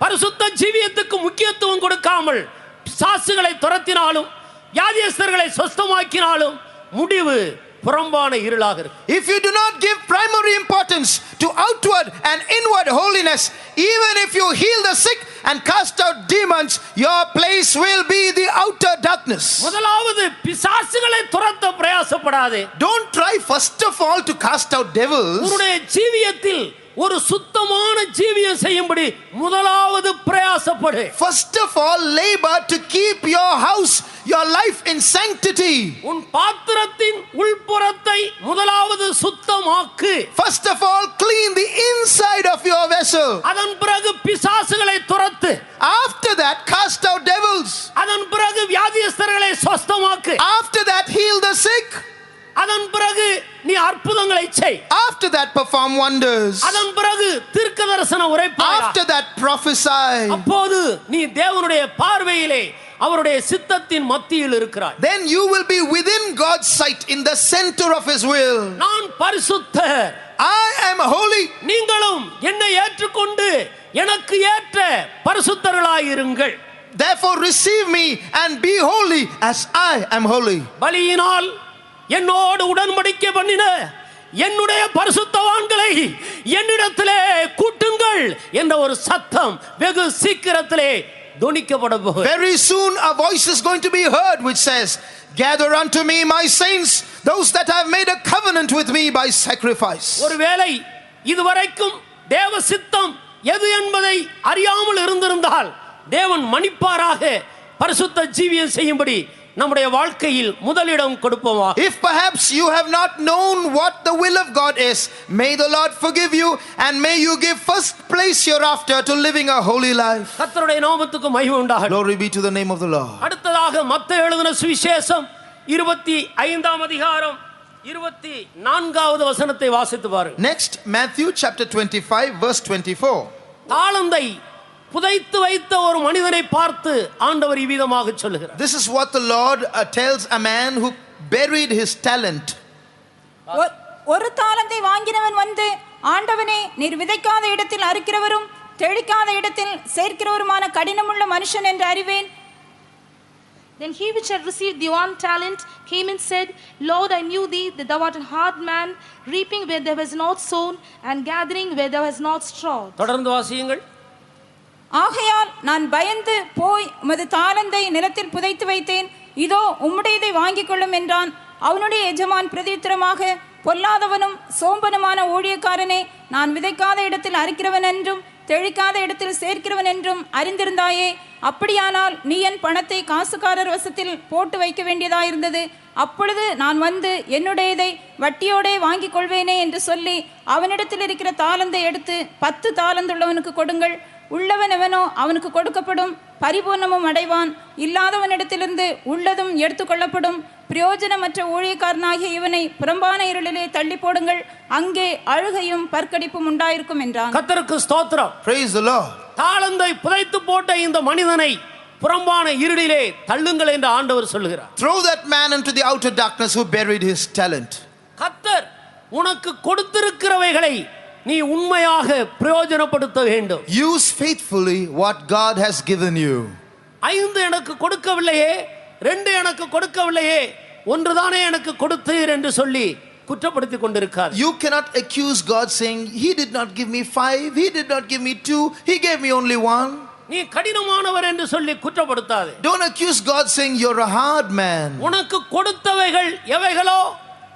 பரிசுத்த ஜீவியத்துக்கு முக்கியத்துவம் கொடுக்காமல் பிசாசுகளை துரத்தினாலும் வியாதியஸ்தர்களை சொஸ்தமாக்கினாலும் முடிவு புறம்பான இருளாக இருக்கு. If you do not give primary importance to outward and inward holiness, even if you heal the sick and cast out demons, your place will be the outer darkness. முதலாவது பிசாசுகளை துரத்த பிரயாசப்படாதே. Don't try first of all to cast out devils. உன்னுடைய ஜீவியத்தில் ஒரு சுத்தமான ஜீவியம் செய்யும்படி முதலாவது பிரயாசப்படு. First of all, labor to keep your house, your life in sanctity. உன் பாத்திரத்தின் உள்புறத்தை முதலாவது சுத்தமாக்கு. First of all, clean the inside of your vessel. அதன் பிறகு பிசாசுகளை துரத்து. After that, cast out devils. அதன் பிறகு வியாதியஸ்தர்களை சொஸ்தமாக்கு. After that, heal the sick. அதன் பிறகு நீ அற்புதங்களை செய். After that, perform wonders. அதன் பிறகு தீர்க்கதரிசன உரைப்பாய். After that, prophesy. அப்போது நீ தேவனுடைய பார்வையிலே அவருடைய சித்தத்தின் மத்தியில் இருக்கிறாய். Then you will be within God's sight, in the center of His will. நான் பரிசுத்தர், I am holy. நீங்களும் என்னை ஏற்றுக்கொண்டு எனக்கு ஏற்ற பரிசுத்தர்களாய் இருங்கள். Therefore receive me and be holy as I am holy. பலியினால் என்னோடு உடன்படிக்கை பண்ணின என்னுடைய பரிசுத்தவான்களை என்னிடத்திலே கூட்டுங்கள் என்ற ஒரு சத்தம் வெகு சீக்கிரத்திலே தொனிக்கப்பட போகிறது. Very soon a voice is going to be heard which says, gather unto me my saints, those that have made a covenant with me by sacrifice. ஒருவேளை இதுவரைக்கும் தேவ சித்தம் எது என்பதை அறியாமல் இருந்திருந்தால் தேவன் மன்னிப்பாராக பரிசுத்த ஜீவியம் செய்யும்படி நம்முடைய வாழ்க்கையில் முதலிடம் கொடுப்போமா. If perhaps you have not known what the will of God is, may the Lord forgive you and may you give first place hereafter to living a holy life. கர்த்தருடைய நாமத்துக்கு மகிமை உண்டாகட்டும். Glory be to the name of the Lord. அடுத்ததாக மத்தேயு எழுதின சுவிசேஷம் 25ஆம் அதிகாரம் 24வது வசனத்தை வாசித்து பாருங்கள். Next, Matthew chapter 25 verse 24. தாளந்தை புதைத்து வைத்த ஒரு மனிதனை பார்த்து ஆண்டவர் இவ்விதமாக சொல்லுகிறார். This is what the Lord tells a man who buried his talent. ஒரு தாளந்தை வாங்கினவன் வந்து, ஆண்டவனே, நீர் விதைக்காத இடத்தில் அறுக்கிறவரும் தெளிக்காத இடத்தில் சேர்க்கிறவருமான கடினமுள்ள மனுஷன் என்று அறிவேன். Then he which had received the 1 talent came and said, Lord, I knew thee, that thou art a hard man, reaping where there was not sown, and gathering where there was not strawed. தொடர்ந்து வாசியுங்கள். ஆகையால் நான் பயந்து போய் உமது தாளந்தை நிலத்தில் புதைத்து வைத்தேன், இதோ உம்முடையதை வாங்கிக் கொள்ளும் என்றான். அவனுடைய எஜமான் பிரதியுத்தரமாக, பொல்லாதவனும் சோம்பனுமான ஊழியக்காரனே, நான் விதைக்காத இடத்தில் அறுக்கிறவன் என்றும் தெளிக்காத இடத்தில் சேர்க்கிறவன் என்றும் அறிந்திருந்தாயே. அப்படியானால் நீ என் பணத்தை காசுக்காரர் வசத்தில் போட்டு வைக்க வேண்டியதாயிருந்தது. அப்பொழுது நான் வந்து என்னுடையதை வட்டியோடே வாங்கிக் கொள்வேனே என்று சொல்லி அவனிடத்தில் இருக்கிற தாளந்தை எடுத்து 10 தாளந்துள்ளவனுக்கு கொடுங்கள். உள்ளவன் எவனோ அவனுக்கு கொடுக்கப்படும், பரிபூர்ணமும் அடைவான். இல்லாதவனிடத்திலிருந்து உள்ளதும் எடுத்துக்கொள்ளப்படும். பிரயோஜனமற்ற ஊழியக்காரனாகிய இவனை புறம்பான இருளிலே தள்ளி போடுங்கள், அங்கே அழுகையும் பற்கடிப்பும் உண்டாயிருக்கும் என்றான். கர்த்தருக்கு ஸ்தோத்திரம். Praise the Lord. தாளந்தை புதைத்து போட்ட இந்த மனிதனை புறம்பான இருளிலே தள்ளுங்கள் என்று ஆண்டவர் சொல்லுகிறார். Throw that man into the outer darkness who buried his talent. கர்த்தர் உனக்கு கொடுத்திருக்கிறவைகளை நீ உண்மையாக பிரயோஜனப்படுத்த வேண்டும். Use faithfully what God has given you. 5 எனக்கு கொடுக்கவில்லையே, 2 எனக்கு கொடுக்கவில்லையே, 1 தானே எனக்கு கொடுத்தீர் என்று சொல்லி குற்றப்படுத்திக் கொண்டிருக்கார். You cannot accuse God saying, He did not give me 5, He did not give me 2, He gave me only 1. நீ கடினமானவர் என்று சொல்லி குற்றப்படுத்தாதே. Don't accuse God saying you're a hard man. உனக்கு கொடுத்தவைகள் எவைகளோ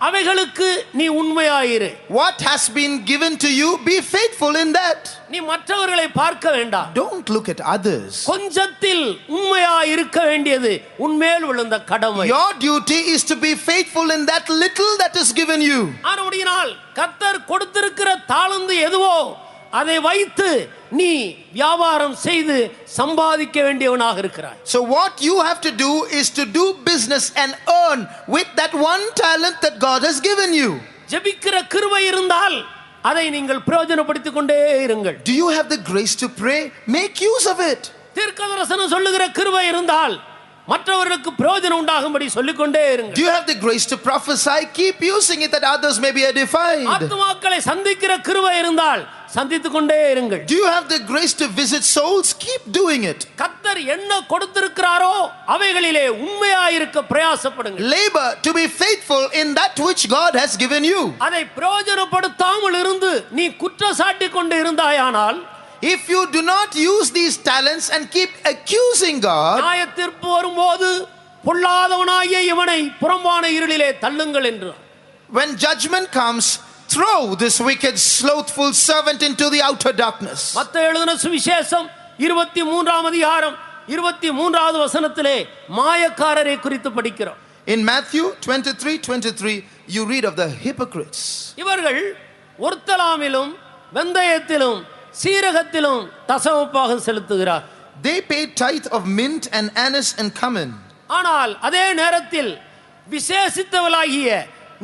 அவைகளுக்கு நீ உண்மையாயிரு. What has been given to you, be faithful in that. நீ மற்றவர்களை பார்க்க வேண்டாம். Don't look at others. கொஞ்சத்தில் உண்மையாய் இருக்க வேண்டியது உன்மேல் விழுந்த கடமை. Your duty is to be faithful in that little that is given you. ஆனபடியினால் கர்த்தர் கொடுத்திருக்கிற தாளந்து எதுவோ அதை வைத்து நீ வியாபாரம் செய்து சம்பாதிக்க வேண்டியவனாக இருக்கிறாய். So what you have to do is to do business and earn with that 1 talent that God has given you. ஜெபிக்கிற கிருபை இருந்தால் அதை நீங்கள் பிரயோஜனப்படுத்திக் கொண்டே இருங்கள். Do you have the grace to pray? Make use of it. தீர்க்கதரிசனம் சொல்லுகிற கிருபை இருந்தால் மற்றவர்களுக்கு பிரயோஜனம் உண்டாகும்படி சொல்லிக்கொண்டே இருங்க. Do you have the grace to prophesy? Keep using it that others may be edified. ஆத்துமாக்களை சந்திக்கிற கிருபை இருந்தால் சந்தித்துக் கொண்டே இருங்கள். Do you have the grace to visit souls? Keep doing it. கர்த்தர் என்ன கொடுத்திருக்கிறாரோ அவைகளிலே உண்மையாயிருக்க பிரயாசப்படுங்கள். Labor to be faithful in that which God has given you. அதை பிரயோஜனப்படுத்தாமல் இருந்து நீ குற்றச்சாட்டி கொண்டு இருந்தாயானால், If you do not use these talents and keep accusing God, நியாயத்தீர்ப்பு வரும்போது பொல்லாதவனாகிய இவனை புறம்பான இருளிலே தள்ளுங்கள் என்று. when judgment comes, throw this wicked slothful servant into the outer darkness. மத்தேயு எழுதின சுவிசேஷம் 23ஆம் அதிகாரம் 23வது வசனத்திலே மாயக்காரரை குறித்து படிக்கிறோம். In Matthew 23:23, you read of the hypocrites. இவர்கள் ஒர்த்தலாமிலும் வெந்தயத்திலும் சீரகத்திலும் தசமபாகம் செலுத்துகிறார். They pay tithe of mint and anise and cumin. ஆனால் அதே நேரத்தில் விசேஷித்தவளாகிய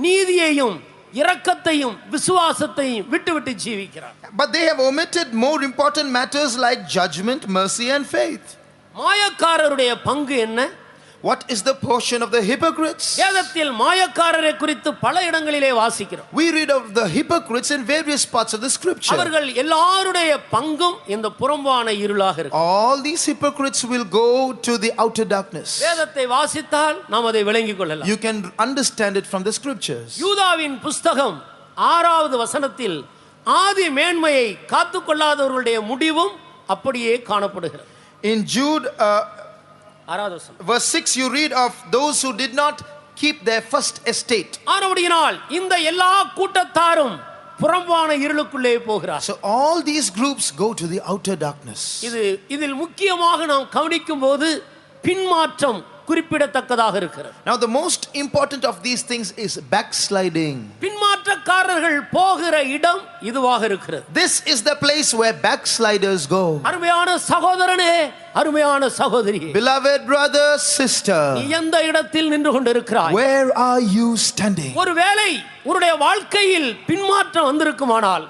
நீதியையும் இரக்கத்தையும் விசுவாசத்தையும் விட்டுவிட்டு ஜீவிக்கிறார். But they have omitted more important matters like judgment, mercy and faith. மாயக்காரருடைய பங்கு என்ன? What is the portion of the hypocrites? வேதத்தில் மாயக்காரரை குறித்து பல இடங்களிலே வாசிக்கிறோம். We read of the hypocrites in various parts of the scripture. அவர்கள் எல்லாருடைய பங்கும் இந்த புறம்பான இருளாக இருக்கு. All these hypocrites will go to the outer darkness. வேதத்தை வாசித்தால் நாம் அதை விளங்கிக் கொள்ளலாம். You can understand it from the scriptures. யூதாவின் புஸ்தகம் 6வது வசனத்தில் ஆதி மேன்மையை காத்துக்கொள்ளாதவர்களுடைய முடிவும் அப்படியே காணப்படுகிறது. In Jude 6வது வசனம் verse 6, you read of those who did not keep their first estate. ஆனபடியினால் இந்த எல்லா கூட்டத்தாரும் புறம்பான இருளுக்குள்ளே போகிறார். So all these groups go to the outer darkness. இதில் முக்கியமாக நாம் கவனிக்கும் போது பின்மாற்றம் குறிப்பிடத்தக்கதாக இருக்கிறது. Now the most important of these things is backsliding. பின்மாற்றக்காரர்கள் போகிற இடம் இதுவாக இருக்கிறது. This is the place where backsliders go. அருமையான சகோதரனே, அருமையான சகோதரியே, Beloved brother, sister, நீ எந்த இடத்தில் நின்று கொண்டிருக்கிறாய்? where are you standing? ஒருவேளை உன்னுடைய வாழ்க்கையில் பின்மாற்றம் வந்திருக்குமானால்,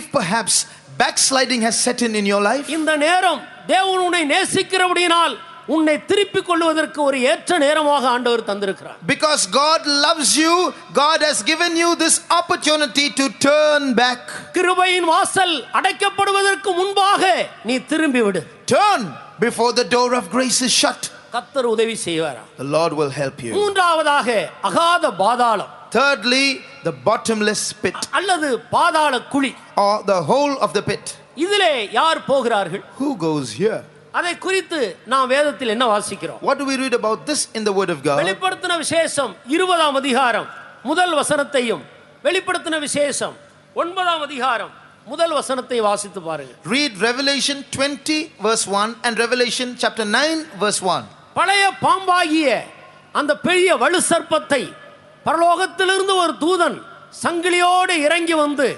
If perhaps backsliding has set in your life, இந்த நேரம் தேவன் உன்னை நேசிக்கிறபடியினால் உன்னை திருப்பிக் கொள்வதற்கு ஒரு ஏற்ற நேரமாக ஆண்டவர் தந்திருக்கிறார். because God loves you, God has given you this opportunity to turn back. கிருபையின் வாசல் அடைக்கப்படுவதற்கு முன்பாக நீ திரும்பி விடு. Turn before the door of grace is shut. கர்த்தர் உதவி செய்வாரா? The Lord will help you. மூன்றாவதாக அகாத பாதாளம், Thirdly, the bottomless pit அல்லது பாதாள குழி. or the hole of the pit. இதிலே யார் போகிறார்கள்? Who goes here? அதை குறித்து நாம் வேதத்தில் என்ன வாசிக்கிறோம்? What do we read about this in the word of God? வெளிப்படுத்தின விசேஷம் 20ஆம் அதிகாரம் முதல் வசனத்தையும் வெளிப்படுத்தின விசேஷம் 9ஆம் அதிகாரம் முதல் வசனத்தை வாசித்து பாருங்கள். Read Revelation 20 verse 1 and Revelation chapter 9 verse 1. பழைய பாம்பாகிய அந்த பெரிய வலு சர்ப்பத்தை பரலோகத்திலிருந்து ஒரு தூதன் சங்கிலியோடு இறங்கி வந்து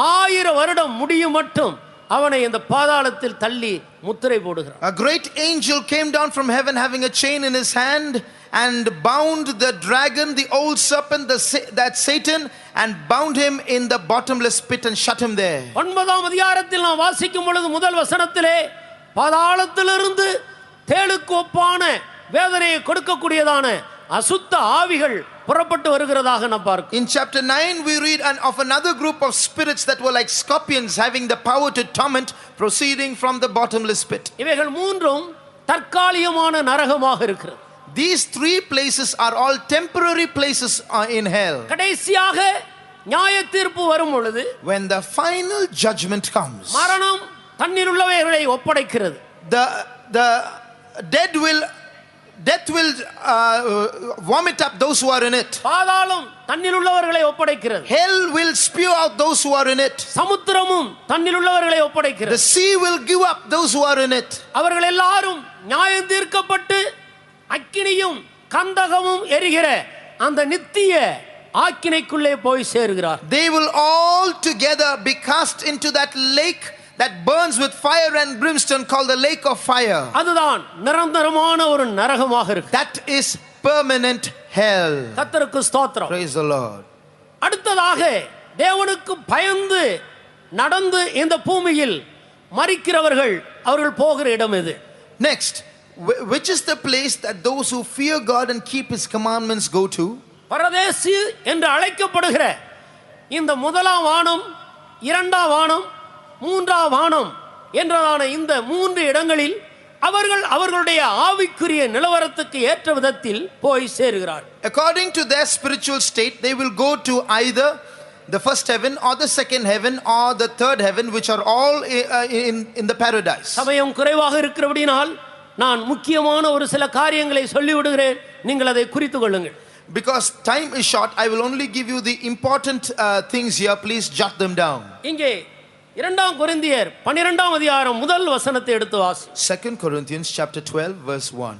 1000 வருடம் முடியும் மட்டும் அவனை இந்த பாதாளத்தில் தள்ளி முத்திரை போடுகிறார். A great angel came down from heaven having a chain in his hand and bound the dragon, the old serpent, that Satan, and bound him in the bottomless pit and shut him there. 9ஆம் அதிகாரத்தில் நாம் வாசிக்கும் பொழுது முதல் வசனத்திலே பாதாளத்திலிருந்து தேளுக்கு ஒப்பான வேதனையை கொடுக்கக்கூடியதான அசுத்த ஆவிகள் புறப்பட்டு வருகிறதாக நாம் பார்க்கிறோம். In chapter 9 we read of another group of spirits that were like scorpions having the power to torment proceeding from the bottomless pit. இவைகள் மூன்றும் தற்காலிகமான நரகமாக இருக்கிறது. These three places are all temporary places in hell. கடைசியாக நியாயத்தீர்ப்பு வரும் பொழுது When the final judgment comes, மரணம் தண்ணீர் உள்ளவைகளை ஒப்படைக்கிறது. the death will vomit up those who are in it. பாதாளம் தண்ணீர் உள்ளவர்களை ஒப்படைக்கிறது. Hell will spew out those who are in it. சமுத்திரமும் தண்ணீர் உள்ளவர்களை ஒப்படைக்கிறது. The sea will give up those who are in it. அவர்கள் எல்லாரும் நியாயம் தீர்க்கப்பட்டு அக்கினியும் கந்தகமும் எரிகிற அந்த நித்திய ஆக்கினைக்குள்ளே போய் சேருகிறார். They will all together be cast into that lake that burns with fire and brimstone called the lake of fire. அதுதான் நிரந்தரமான ஒரு நரகமாக இருக்கு. That is permanent hell. கர்த்தருக்கு ஸ்தோத்திரம். Praise the Lord. அடுத்ததாக தேவனுக்கு பயந்து நடந்து இந்த பூமியில் மரிக்கிறவர்கள் அவர்கள் போகிற இடம் எது? Next, which is the place that those who fear God and keep His commandments go to? பரதேசி என்று அழைக்கப்படுகிற இந்த முதலாம் வானம், இரண்டாம் வானம், மூன்றாம் வானம் என்றதான இந்த 3 இடங்களில் அவர்கள் அவர்களுடைய ஆவிக்குரிய நிலவரத்துக்கு ஏற்ற விதத்தில் போய் சேருகிறார். According to their spiritual state, they will go to either the first heaven or the second heaven or the third heaven, which are all in the paradise. சமயம் குறைவாக இருக்கிறபடினால் நான் முக்கியமான ஒரு சில காரியங்களை சொல்லிவிடுகிறேன், நீங்கள் அதை குறித்துக் கொள்ளுங்கள். Because time is short, I will only give you the important things here. Please jot them down. இங்கே 2 கொரிந்தியர் 12ஆம் அதிகாரம் முதல் வசனத்தை எடுத்து வாசி. 2 Corinthians chapter 12 verse 1.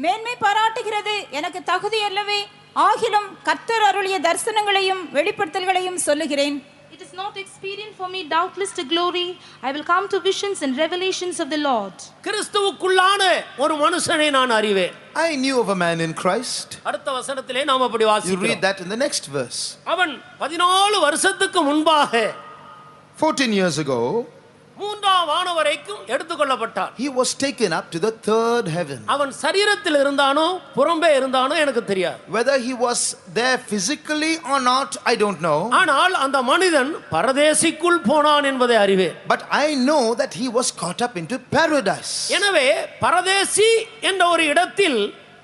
மேன்மை பாராட்டுகிறது எனக்கு தகுதி அல்லவே, ஆகிலும் கர்த்தர் அருளிய தரிசனங்களையும் வெளிப்படுத்தல்களையும் சொல்லுகிறேன். It is not expedient for me doubtless to glory. I will come to visions and revelations of the Lord. கிறிஸ்துவுக்குள்ளான ஒரு மனுஷனை நான் அறிவேன். I knew of a man in Christ. அடுத்த வசனத்திலே நாம் அப்படி You வாசிக்கிறோம். read that in the next verse. அவன் 14 வருஷத்துக்கு முன்பாக 14 years ago, 3ஆம் வானம் வரைக்கும் எடுத்துக்கொள்ளப்பட்டான். he was taken up to the third heaven. அவன் சரீரத்தில் இருந்தானோ புறம்பே இருந்தானோ எனக்கு தெரியாது. Whether he was there physically or not, I don't know. ஆனால் அந்த மனிதன் பரதேசிக்குள் போனான் என்பதை அறிவேன். But I know that he was caught up into paradise. எனவே பரதேசி என்ற ஒரு இடத்தில்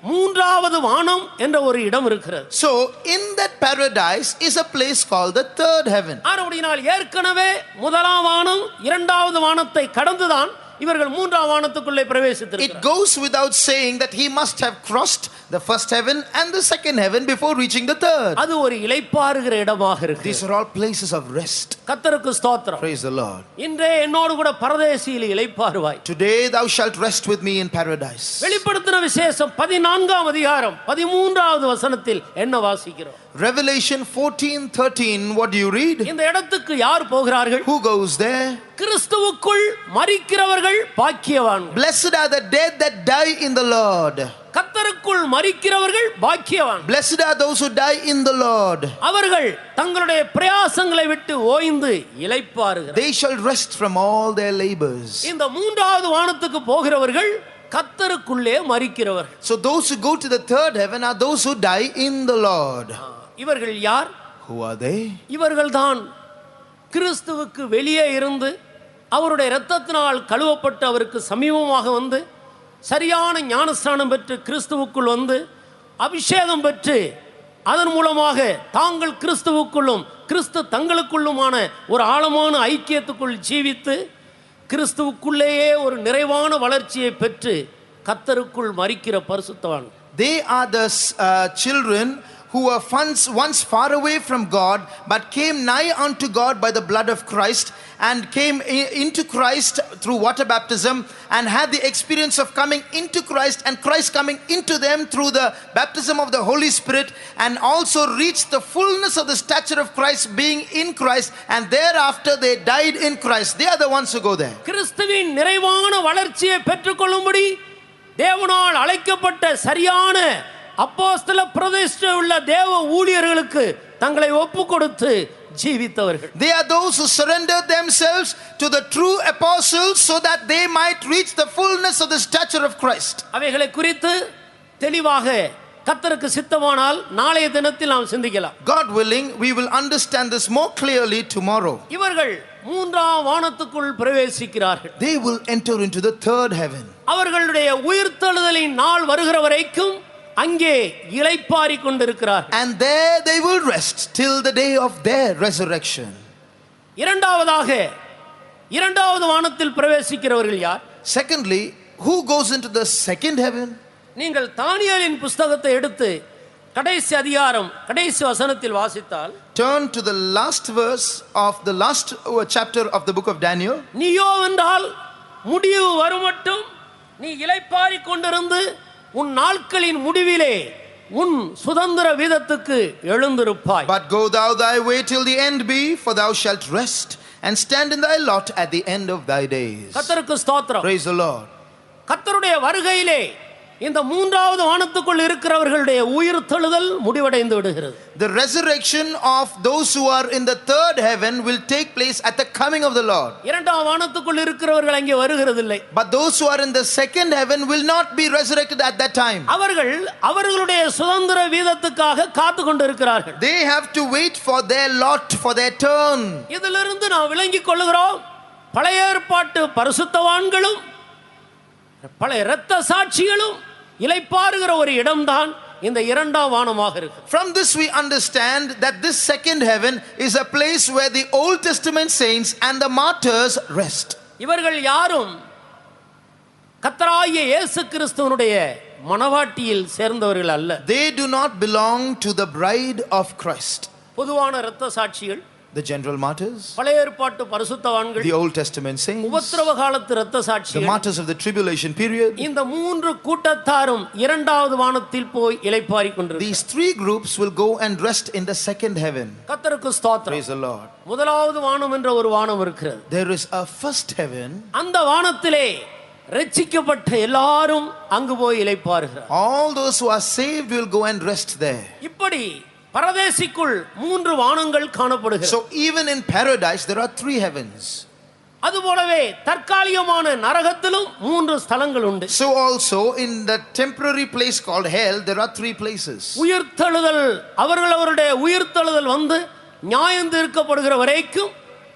3வது வானம் என்ற ஒரு இடம் இருக்கிறது. So in that paradise is a place called the third heaven. அப்படினால் ஏற்கனவே முதலாம் வானம் 2வது வானத்தை கடந்துதான் இவர்கள் 3ஆம் வானத்துக்குள்ளே It பிரவேசித்திருக்கிறார்கள். goes without saying that he must have crossed the first heaven and the second heaven before reaching the third. அது ஒரு இளைப்பாறுகிற இடமாக இருக்கு. These are all places of rest. கர்த்தருக்கு ஸ்தோத்திரம். Praise the Lord. இன்றே என்னோடு கூட பரதேசியில் இளைப்பாறுவாய். Today thou shalt rest with me in paradise. வெளிப்படுத்தின விசேஷம் 14ஆம் அதிகாரம் 13வது வசனத்தில் என்ன வாசிக்கிறோம்? Revelation 14:13, what do you read? இந்த இடத்துக்கு யார் போகிறார்கள்? Who goes there? கிறிஸ்துவுக்குள் மரிக்கிறவர்கள் பாக்கியவான்கள். Blessed are the dead that die in the Lord. கர்த்தருக்குள் மரிக்கிறவர்கள் பாக்கியவான். Blessed are those who die in the Lord. அவர்கள் தங்களுடைய பிரயாசங்களை விட்டு ஓய்ந்து இளைப்பாறுகிறார்கள். They shall rest from all their labors. இந்த 3வது வானத்துக்கு போகிறவர்கள் கர்த்தருக்குள்ளே மரிக்கிறவர்கள். So those who go to the third heaven are those who die in the Lord. இவர்கள் யார்? Who are they? இவர்கள்தான் கிறிஸ்துவுக்கு வெளியே இருந்து அவருடைய இரத்தத்தினால் கழுவப்பட்டு அவருக்கு சமீபமாக வந்து சரியான ஞானஸ்நானம் பெற்று கிறிஸ்துவுக்குள் வந்து அபிஷேகம் பெற்று அதன் மூலமாக தாங்கள் கிறிஸ்துவுக்குள்ளும் கிறிஸ்து தங்களுக்குள்ளுமான ஒரு ஆழமான ஐக்கியத்துக்குள் ஜீவித்து கிறிஸ்துவுக்குள்ளேயே ஒரு நிறைவான வளர்ச்சியை பெற்று கர்த்தருக்குள் மரிக்கிற பரிசுத்தவான். They are the children who were once far away from God, but came nigh unto God by the blood of Christ, and came into Christ through water baptism, and had the experience of coming into Christ, and Christ coming into them through the baptism of the Holy Spirit, and also reached the fullness of the stature of Christ, being in Christ, and thereafter they died in Christ. They are the ones who go there. கிறிஸ்துவின் நிறைவான வளர்ச்சியை பெற்றுக்கொள்ளும்படி தேவனால் அழைக்கப்பட்ட சரியான அப்போஸ்தல பிரதிஷ்டை உள்ள தேவ ஊழியர்களுக்கு தங்களை ஒப்புக்கொடுத்து ஜீவித்தவர்கள். They are those who surrendered themselves to the true apostles so that they might reach the fullness of the stature of Christ. அவைகளை குறித்து தெளிவாக கர்த்தருக்கு சித்தமானால் நாளைய தினத்தில் நாம் சிந்திக்கலாம். God willing, we will understand this more clearly tomorrow. இவர்கள் 3ஆம் வானத்துக்குள் பிரவேசிக்கிறார்கள். They will enter into the third heaven. அவர்களுடைய உயிர்த்தெழுதலின் நாள் வருகிற வரைக்கும் அங்கே இளைப்பாறிக் கொண்டிருக்கிறார்கள். And there they will rest till the day of their resurrection. இரண்டாவதாக 2வது வானத்தில் பிரவேசிக்கிறவர்கள் யார்? Secondly, who goes into the second heaven? நீங்கள் தானியேலின் புத்தகத்தை எடுத்து கடைசி அதிகாரம் கடைசி வசனத்தில் வாசித்தால், Turn to the last verse of the last chapter of the book of Daniel. நீயோ என்றால் முடிவு வருமட்டும் நீ இளைப்பாறிக் கொண்டிருந்து உன் நாட்களின் முடிவிலே உன் சுதந்திர வீதத்துக்கு எழுந்திருப்பாய். But go thou thy way till the end be, for thou shalt rest and stand in thy lot at the end of thy days. கர்த்தருக்கு ஸ்தோத்திரம். Praise the Lord. கர்த்தருடைய வருகையிலே இந்த மூன்றாவது வானத்துக்குள் இருக்கிறவர்களுடைய உயிர்த்தெழுதல் முடிவடைந்து விடுகிறது. The resurrection of those who are in the third heaven will take place at the coming of the Lord. இரண்டாம் வானத்துக்குள் இருக்கிறவர்கள் அங்கே வருகிறதில்லை. But those who are in the second heaven will not be resurrected at that time. அவர்கள் அவர்களுடைய சுதந்திர வீதத்துக்காக காத்து கொண்டிருக்கிறார்கள். They have to wait for their lot, for their turn. இதிலிருந்து நாம் விளங்கிக் கொள்கிறோம், பழைய ஏற்பாட்டு பரிசுத்தவான்களும் பழைய இரத்த சாட்சிகளும் இளைப்பாறுகிற ஒரு இடம்தான் இந்த இரண்டாம் வானமாக இருக்கு. From this we understand that this second heaven is a place where the Old Testament saints and the martyrs rest. இவர்கள் யாரும் கர்த்தராகிய இயேசு கிறிஸ்துவினுடைய மனவாட்டியில் சேர்ந்தவர்கள் அல்ல. They do not belong to the bride of Christ. பொதுவான இரத்த சாட்சிகள், The general martyrs, பழைய ஏற்பாட்டு பரிசுத்தவான்கள், the Old Testament saints, உபத்திரவ காலத்து இரத்த the சாட்சிகள், martyrs of the tribulation period. இந்த மூன்று கூட்டத்தாரும் இரண்டாவது வானத்தில் போய் இளைப்பாறிக் கொண்டிருக்கிறார்கள். These three groups will go and rest in the second heaven. கர்த்தருக்கு ஸ்தோத்திரம். Praise the Lord. முதலாவது வானம் என்ற ஒரு வானம் இருக்கிறது. There is a first heaven. அந்த வானத்திலே ரட்சிக்கப்பட்ட எல்லாரும் அங்கு போய் இளைப்பாறுகிறார். All those who are saved will go and rest there. இப்படி பரதேசிக்குள் மூன்று வானங்கள் காணப்படுகிறது. So even in paradise there are three heavens. அதுபோலவே தற்காலிகமான நரகத்திலும் மூன்று ஸ்தலங்கள் உண்டு. So also in the temporary place called hell there are three places. உயிர்த்தெழுதல், அவர்களுடைய உயிர்த்தெழுதல் வந்து நியாயம் தீர்க்கப்படுகிற வரைக்கும்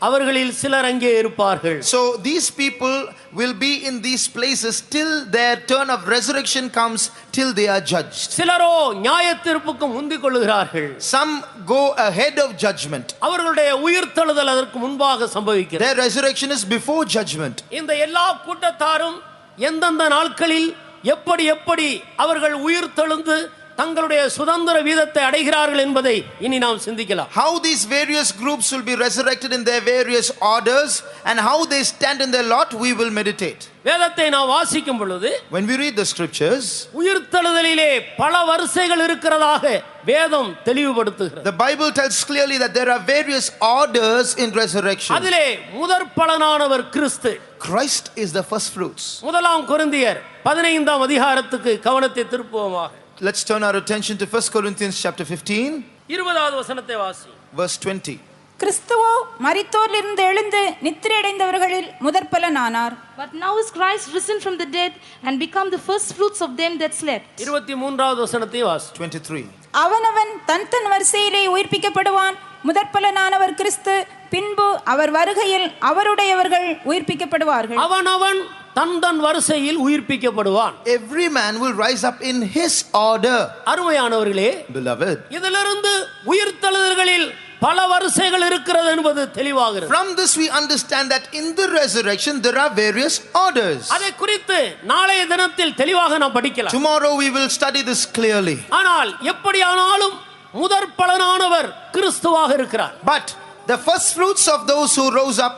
அவர்களில் சிலர் அங்கே இருப்பார்கள். So these people will be in these places till their turn of resurrection comes, till they are judged. சிலரோ நியாய தீர்ப்புக்கு முந்திக் கொள்கிறார்கள். Some go ahead of judgment. அவர்களுடைய உயிர்த்தெழுதல் அதற்கு முன்பாக சம்பவிக்கிறது. Their resurrection is before judgment. இந்த எல்லா கூட்டத்தாரும் எந்தெந்த நாட்களில் எப்படி எப்படி அவர்கள் உயிர்த்தெழுந்து தங்களுடைய சுதந்திர வீதத்தை அடைகிறார்கள் என்பதை இனி நாம் சிந்திக்கலாம். How these various groups will be resurrected in their various orders and how they stand in their lot, we will meditate. வேதத்தை நாம் வாசிக்கும் பொழுது When we read the scriptures, உயிர்த்தெழுதலிலே பல வரிசைகள் இருக்கிறதாக வேதம் தெளிவுபடுத்துகிறது. the Bible tells clearly that there are various orders in resurrection. அதிலே முதற் பலனானவர் கிறிஸ்து. Christ is the first fruits. முதலாம் கொரிந்தியர் 15ஆம் அதிகாரத்துக்கு கவனத்தை திருப்புவோமாக. Let's turn our attention to 1 Corinthians chapter 15, 20வது வசனத்தை வாசி. verse 20. கிறிஸ்துவோ மரித்தோரிலிருந்து எழுந்து நித்திரையடைந்தவர்களில் முதற்பலனானார். But now is Christ risen from the dead and become the first fruits of them that slept. 23வது வசனத்தை வாசி. 23. அவனவன் தன் தன் வரிசையிலே உயிர்ப்பிக்கப்படுவான். முதற்பலனானவர் கிறிஸ்து, பின்பு அவர் வருகையில் அவருடையவர்கள் உயிர்ப்பிக்கப்படுவார்கள். அவனவன் தன் வரிசையில் உயிர்ப்பிக்கப்படுவான். Every man will rise up in his order. அருமையானவர்களே, Beloved, இதிலிருந்து உயிர்த்தெழுதல்களில் பல வரிசைகள் இருக்கிறது என்பது தெளிவாகிறது. from this we understand that in the resurrection there are various orders. அதை குறித்து நாளைய தினத்தில் தெளிவாக நாம் படிக்கலாம். Tomorrow we will study this clearly. ஆனால் எப்படியானாலும் முதற் பலனானவர் கிறிஸ்துவாக இருக்கிறார். But the first fruits of those who rose up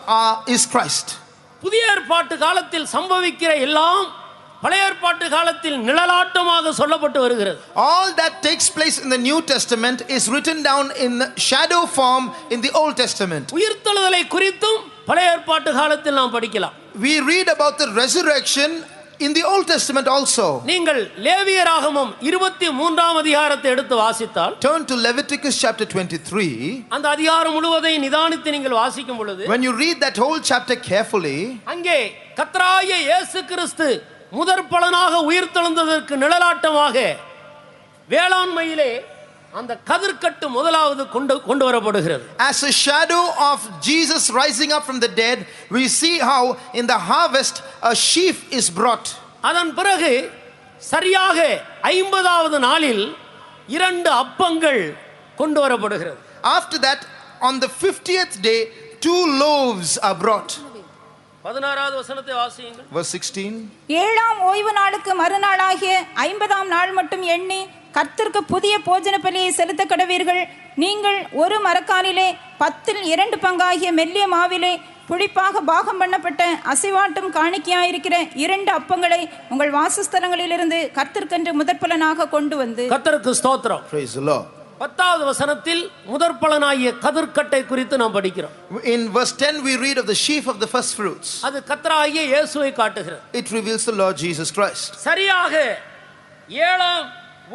is Christ. புதிய ஏற்பாட்டு காலத்தில் சம்பவிக்கிற எல்லாம் பழைய ஏற்பாட்டு காலத்தில் நிழலாட்டமாக சொல்லப்பட்டு வருகிறது. All that takes place in the New Testament is written down in shadow form in the Old Testament. உயிர்த்தெழுதலை குறித்தும் பழைய ஏற்பாட்டு காலத்தில் நாம் படிக்கலாம். We read about the resurrection in the Old Testament also. நீங்கள் லேவியராகமம் 23ஆம் அதிகாரத்தை எடுத்து வாசித்தால், Turn to Leviticus chapter 23. அந்த அதிகாரம் முழுவதையும் நிதானித்து நீங்கள் வாசிக்கும் பொழுது, When you read that whole chapter carefully, அங்கே கர்த்தராகிய இயேசு கிறிஸ்து முதற் பலனாக உயிர்த்தெழுந்ததற்கு நிழலாட்டமாக வேளாண்மையிலே அந்த கதிர்க்கட்டு முதலாவது கொண்டு வரப்படுகிறது. as a shadow of Jesus rising up from the dead, we see how in the harvest a sheaf is brought. அதன் பிறகு சரியாக 50வது நாளில் 2 அப்பங்கள் கொண்டு வரப்படுகிறது. After that, on the 50th day, 2 loaves are brought. 16வது வசனத்தை வாசியுங்கள். Verse 16. ஏழாம் ஓய்வு நாளுக்கு மறுநாளாகிய 50ஆம் நாள் மட்டும் எண்ணி கர்த்தருக்கு புதிய போஜன பலியை செலுத்த கடவீர்கள். நீங்கள் ஒரு மரக்காலிலே 10 பங்காகிய மெல்லிய மாவிலே புளிப்பாக பாகம் பண்ணப்பட்ட அசைவாட்டும் காணிக்கையாயிருக்கிற 2 அப்பங்களை உங்கள் வாசஸ்தலங்களிலிருந்து கர்த்தருக்கென்று முதற்பலனாக கொண்டு வந்து. கர்த்தருக்கு ஸ்தோத்திரம். Praise the Lord. 10வது வசனத்தில் முதற்பலனாகிய கதிர்க்கட்டை குறித்து நாம் படிக்கிறோம். In verse 10 we read of the sheaf of the first fruits. அது கர்த்தராகிய இயேசுவை காட்டுகிறது. It reveals the Lord Jesus Christ. சரியாக ஏழாம்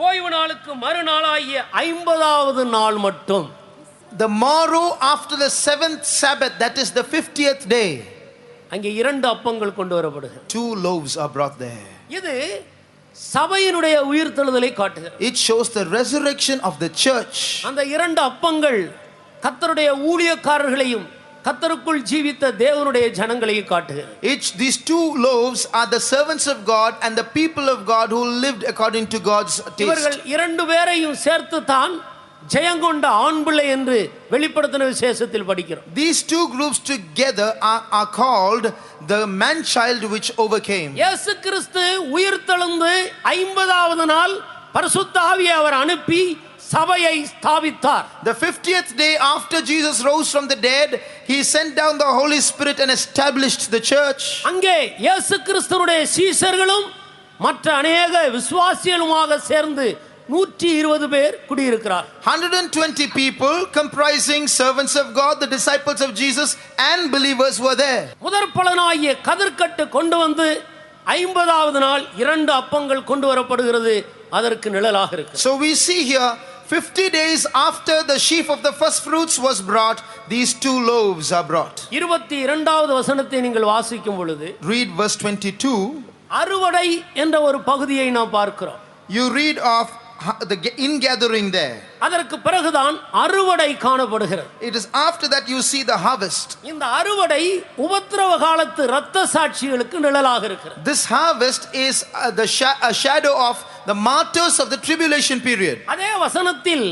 ஓய்வு நாளுக்கு மறுநாளாகிய 50வது நாள் மட்டும், the morrow after the 7th Sabbath, that is the 50th day, அங்கே 2 அப்பங்கள் கொண்டு வரப்படுகிறது. 2 loaves are brought there. இது சபையினுடைய உயிர்த்தெழுதலை காட்டுகிறது. It shows the resurrection of the church. அந்த 2 அப்பங்கள் கர்த்தருடைய ஊழியக்காரர்களையும் கர்த்தருக்குள் ஜீவித்த தேவனுடைய ஜனங்களையும் காட்டுகிறது. These 2 loaves are the servants of God and the people of God who lived according to God's taste. இவர்கள் 2 பேரையும் சேர்த்து தான் ஜெயங்கொண்ட ஆண் பிள்ளை என்று வெளிப்படுத்தின விசேஷத்தில் படிக்கிறோம். These 2 groups together are called the man child which overcame. இயேசு கிறிஸ்து உயிர்த்தெழுந்து 50வது நாள் பரிசுத்த ஆவியை அவர் அனுப்பி சபையை ஸ்தாபித்தார். The 50th day after Jesus rose from the dead, he sent down the Holy Spirit and established the church. அங்கே இயேசு கிறிஸ்துவுடைய சீஷர்களும் மற்ற अनेक விசுவாசிகளுமாக சேர்ந்து 120 பேர் குடியிருக்கிறார். 120 people comprising servants of God, the disciples of Jesus and believers were there. முதற் பலனாகிய கதிர்க்கட்டு கொண்டு வந்து 50வது நாள் 2 அப்பங்கள் கொண்டு வரப்படுகிறது. அதற்கு நிழலாக இருக்கு. So we see here 50 days after the sheaf of the first fruits was brought, these 2 loaves are brought. 22வது வசனத்தை நீங்கள் வாசிக்கும் பொழுது, Read verse 22. அறுவடை என்ற ஒரு பகுதியை நாம் பார்க்கிறோம். You read of the ingathering there. அதற்கு பிறகுதான் அறுவடை காணப்படுகிறது. It is after that you see the harvest. இந்த அறுவடை உபத்திரவ காலத்து இரத்த சாட்சிகளுக்கு நிழலாக இருக்கிறது. This harvest is a shadow of the martyrs of the tribulation period. அதே வசனத்தில்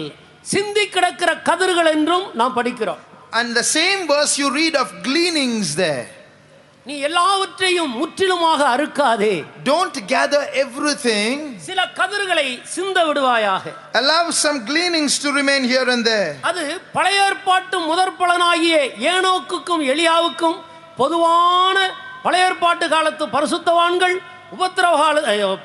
சிந்தி கிடக்கிற கதிர்கள் என்றும் நாம் படிக்கிறோம். And the same verse you read of gleanings there. நீ எல்லாவற்றையும் முற்றிலுமாக அறுக்காதே. Don't gather everything. சில கதிர்களை சிந்த விடுவாயாக. Allow some gleanings to remain here and there. அது பழைய ஏற்பாட்டு முதற் பலனாகிய ஏனோக்குக்கும் எலியாவுக்கும் பொதுவான பழைய ஏற்பாட்டு காலத்து பரிசுத்தவான்கள்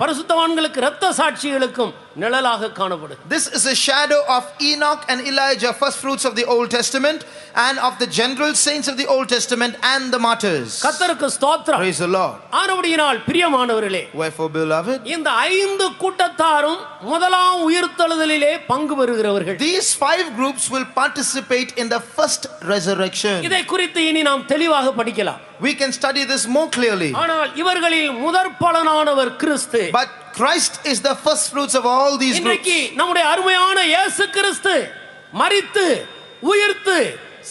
பரிசுத்தவான்களுக்கு இரத்த சாட்சிகளுக்கும் நிழலாக காணப்படுது. This is a shadow of Enoch and Elijah, first fruits of the Old Testament, and of the general saints of the Old Testament and the martyrs. கர்த்தருக்கு ஸ்தோத்திரம். Praise the Lord. ஆனபடியினால் பிரியமானவர்களே, Wherefore beloved, இந்த 5 கூட்டத்தாரும் முதலாம் உயிர்த்தெழுதலிலே பங்கு பெறுகிறவர்கள். these 5 groups will participate in the first resurrection. இதை குறித்து இனி நாம் தெளிவாக படிக்கலாம். We can study this more clearly. ஆனால் இவர்களில் முதற் பலனானவர் கிறிஸ்து. But Christ is the first fruits of all these groups. இன்றைக்கு நம்முடைய அருமையான இயேசு கிறிஸ்து மரித்து உயிர்த்து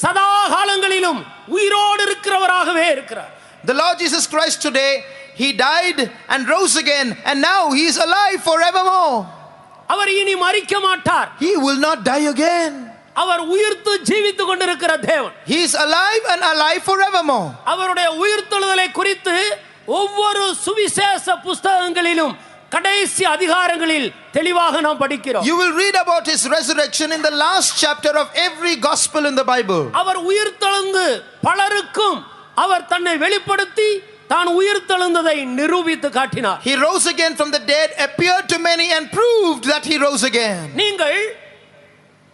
சதா காலங்களிலும் உயிரோடு இருக்கிறவராகவே இருக்கிறார். The Lord Jesus Christ today, he died and rose again, and now he is alive forevermore. அவர் இனி மரிக்க மாட்டார். He will not die again. அவர் உயிர்த்து ஜீவித்துக் கொண்டிருக்கிற தேவன். He is alive and alive forevermore. அவருடைய உயிர்த்தெழுதலை குறித்து ஒவ்வொரு சுவிசேஷ புத்தகங்களிலும் கடைசி அதிகாரங்களில் தெளிவாக நாம் படிக்கிறோம். You will read about his resurrection in the last chapter of every gospel in the Bible. அவர் உயிர்த்தெழுந்து பலருக்கும் அவர் தன்னை வெளிப்படுத்தி தான் உயிர்த்தெழுந்ததை நிரூபித்து காட்டினார். He rose again from the dead, appeared to many and proved that he rose again. நீங்கள்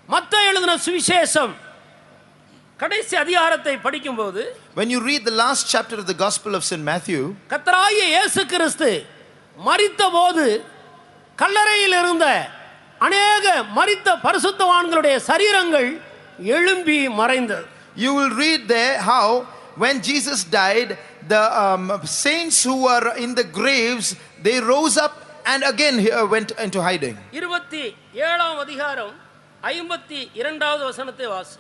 மத்தேயு எழுதின சுவிசேஷம் கடைசி அதிகாரத்தை படிக்கும்போது, when you read the last chapter of the gospel of St. Matthew, கர்த்தராகிய இயேசு கிறிஸ்து மரித்தபோது கல்லறையில் இருந்த अनेक மரித்த பரிசுத்தவான்களுடைய சரீரங்கள் எழும்பி மறைந்தது. You will read there how when Jesus died, the saints who were in the graves, they rose up and again went into hiding. 27ஆம் அதிகாரம் 52வது வசனத்தை வாசி.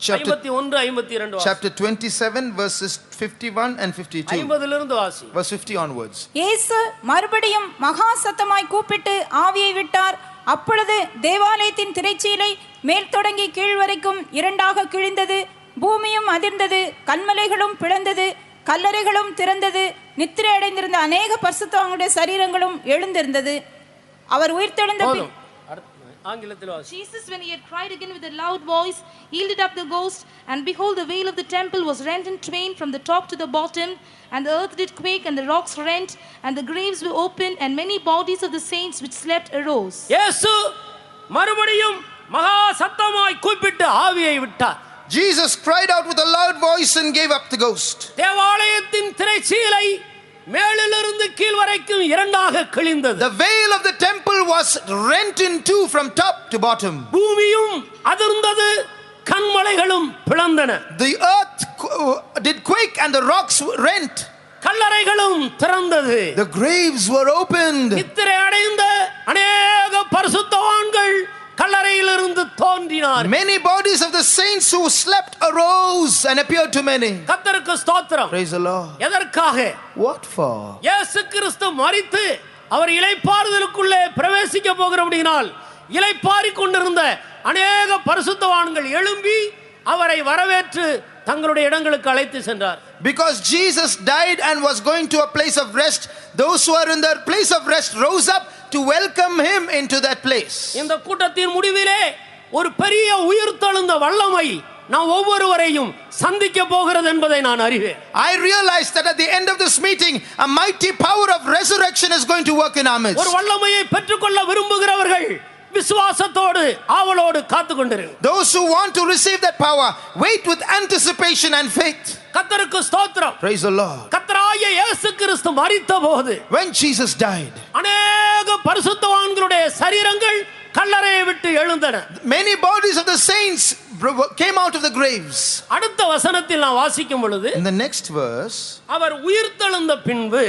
51 52 Chapter 27 verses 51 and 52. 50 இலிருந்து வாசி. Verse 50 onwards. இயேசு மறுபடியும் மகா சத்தமாய் கூப்பிட்டு ஆவியை விட்டார். அப்பொழுது தேவாலயத்தின் திரைச்சீலை மேல் தொடங்கி கீழ் வரைக்கும் 2ஆக கிழிந்தது. பூமியும் அதிர்ந்தது, கன்மலைகளும் பிளந்தது, கல்லறைகளும் திறந்தது. நித்திரை அடைந்திருந்த அநேக பரிசுத்தவான்களுடைய சரீரங்களும் எழுந்திருந்தது. அவர் உயிர்த்தெழுந்த Jesus, when he had cried again with a loud voice, yielded up the ghost, and behold, the veil of the temple was rent in twain from the top to the bottom, and the earth did quake, and the rocks rent, and the graves were opened, and many bodies of the saints which slept arose. இயேசு மறுபடியும் மகா சத்தமாய் கூப்பிட்டு ஆவியை விட்டார். Jesus cried out with a loud voice and gave up the ghost. தேவாலயத்தின் திரைச்சீலை மேலிலிருந்து கீழ் வரைக்கும் இரண்டாக கிழிந்தது. The veil of the temple was rent in two from top to bottom. பூமியும் அதிர்ந்தது, கன்மலைகளும் பிளந்தன. The earth did quake and the rocks rent. கல்லறைகளும் திறந்தது. The graves were opened. நித்திரை அடைந்த அநேக பரிசுத்தவான்கள் கல்லறையிலிருந்து தோன்றினார். Many bodies of the saints who slept arose and appeared to many. கர்த்தருக்கு ஸ்தோத்திரம். Praise the Lord. எதற்காக? What for? இயேசு கிறிஸ்து மரித்து அவர் இளைப்பாறுதலுக்குள்ளே பிரவேசிக்க போகிறபடியினால் இளைப்பாறிக் கொண்டிருந்த அநேக பரிசுத்தவான்கள் எழும்பி அவரை வரவேற்று தங்களுடைய இடங்களுக்கு அழைத்து சென்றார். Because Jesus died and was going to a place of rest, those who are in their place of rest rose up to welcome him into that place. இந்த கூட்டத்தின் முடிவிலே ஒரு பெரிய உயிர்த்தெழுந்த வல்லமை நாம் ஒவ்வொருவரையும் சந்திக்க போகிறது என்பதை நான் அறிவேன். I realized that at the end of this meeting a mighty power of resurrection is going to work in our midst. ஒரு வல்லமையை பெற்றுக்கொள்ள விரும்புகிறவர்கள் விசுவாசத்தோடு ஆவலோடு காத்துக் கொண்டிரு. Those who want to receive that power wait with anticipation and faith. கர்த்தருக்கு ஸ்தோத்திரம். Praise the Lord. கர்த்தராகிய இயேசு கிறிஸ்து மரித்தபோது when Jesus died, அநேக பரிசுத்தவான்களுடைய சரீரங்கள் கல்லறையை விட்டு எழுந்தன. many bodies of the saints came out of the graves. அடுத்த வசனத்தில் நான் வாசிக்கும் பொழுது in the next verse, அவர் உயிர்த்தெழுந்த பின்பு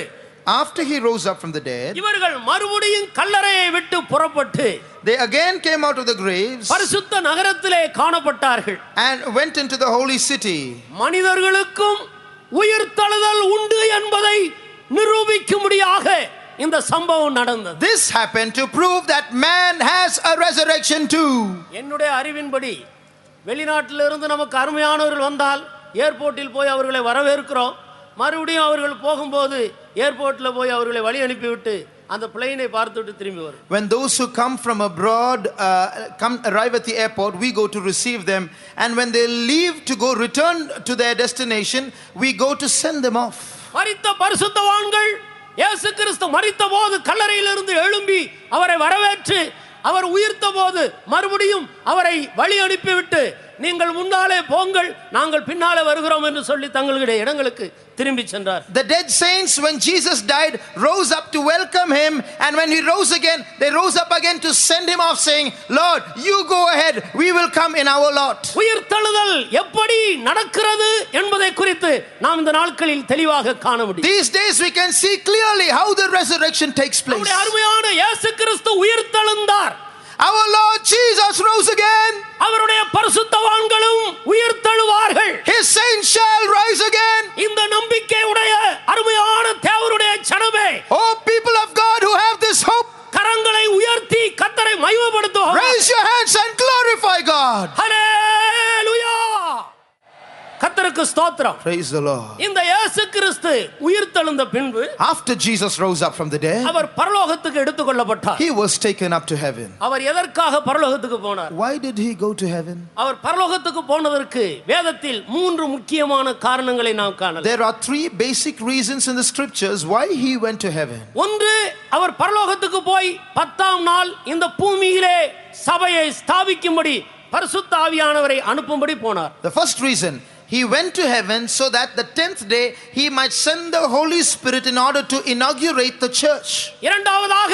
after he rose up from the dead, இவர்கள் மறுபடியும் கல்லறையை விட்டு புறப்பட்டு they again came out of the graves பரிசுத்த நகரத்திலே காணப்பட்டார்கள் and went into the holy city. மனிதர்களுக்கும் உயிர்த்தெழுதல் உண்டு என்பதை நிரூபிக்கும்படியாக இந்த சம்பவம் நடந்தது. This happened to prove that man has a resurrection too. என்னுடைய அறிவின்படி வெளிநாட்டிலிருந்து நமக்கு அருமையானவர்கள் வந்தால் ஏர்போர்ட்டில் போய் அவர்களை வரவேற்கிறோம். மறுபடியும் அவர்கள் போகும்போது ஏர்போர்ட்டில் போய் அவர்களை வழி அனுப்பிவிட்டு அந்த பிளேனை பார்த்துட்டு திரும்பி வரும். When those who come from abroad arrive at the airport, we go to receive them, and when they leave to go return to their destination, we go to send them off. மரித்த பரிசுத்தவான்கள் இயேசு கிறிஸ்து மரித்தபோது கல்லறையிலிருந்து எழும்பி அவரை வரவேற்று அவர் உயிர்த்தபோது மறுபடியும் அவரை வழி அனுப்பிவிட்டு நீங்கள் முன்னாலே போங்கள் நாங்கள் பின்னாலே வருகிறோம் என்று சொல்லி தங்களுடைய இடங்களுக்கு திரும்பி சென்றார். The dead saints, when Jesus died, rose up to welcome him, and when he rose again, they rose up again to send him off, saying, Lord, you go ahead, we will come in our lot. உயிர்த்தெழுதல் எப்படி நடக்கிறது என்பதை குறித்து நாம் இந்த நாட்களில் தெளிவாக காண முடியும். These days we can see clearly how the resurrection takes place. நம்முடைய அருமையான இயேசு கிறிஸ்து உயிர்த்தெழுந்தார். Our Lord Jesus rose again. அவருடைய பரிசுத்தவான்களும் உயிர்த்தெழுவார்கள். His saints shall rise again. இந்த நம்பிக்கையுடைய அருமையான தேவனுடைய ஜனமே, Oh people of God who have this hope, கரங்களை உயர்த்தி கர்த்தரை மகிமைப்படுத்துவோம். raise your hands and glorify God. ஹல்லேலூயா. கர்த்தருக்கு ஸ்தோத்திரம். Praise the Lord. இந்த இயேசு கிறிஸ்து உயிர்த்தெழுந்த பின்பு After Jesus rose up from the dead, அவர் பரலோகத்துக்கு எடுத்துக்கொள்ளப்பட்டார். he was taken up to heaven. அவர் எதற்காக பரலோகத்துக்கு போனார்? Why did he go to heaven? அவர் பரலோகத்துக்கு போனதற்கு வேதத்தில் 3 முக்கியமான காரணங்களை நாம் காணலாம். There are 3 basic reasons in the scriptures why he went to heaven. ஒன்று, அவர் பரலோகத்துக்கு போய் 10ஆம் நாள் இந்த பூமியிலே சபையை ஸ்தாபிக்கும்படி பரிசுத்த ஆவியானவரை அனுப்பும்படி போனார். The first reason, he went to heaven so that the 10th day he might send the Holy Spirit in order to inaugurate the church. இரண்டாவதாக,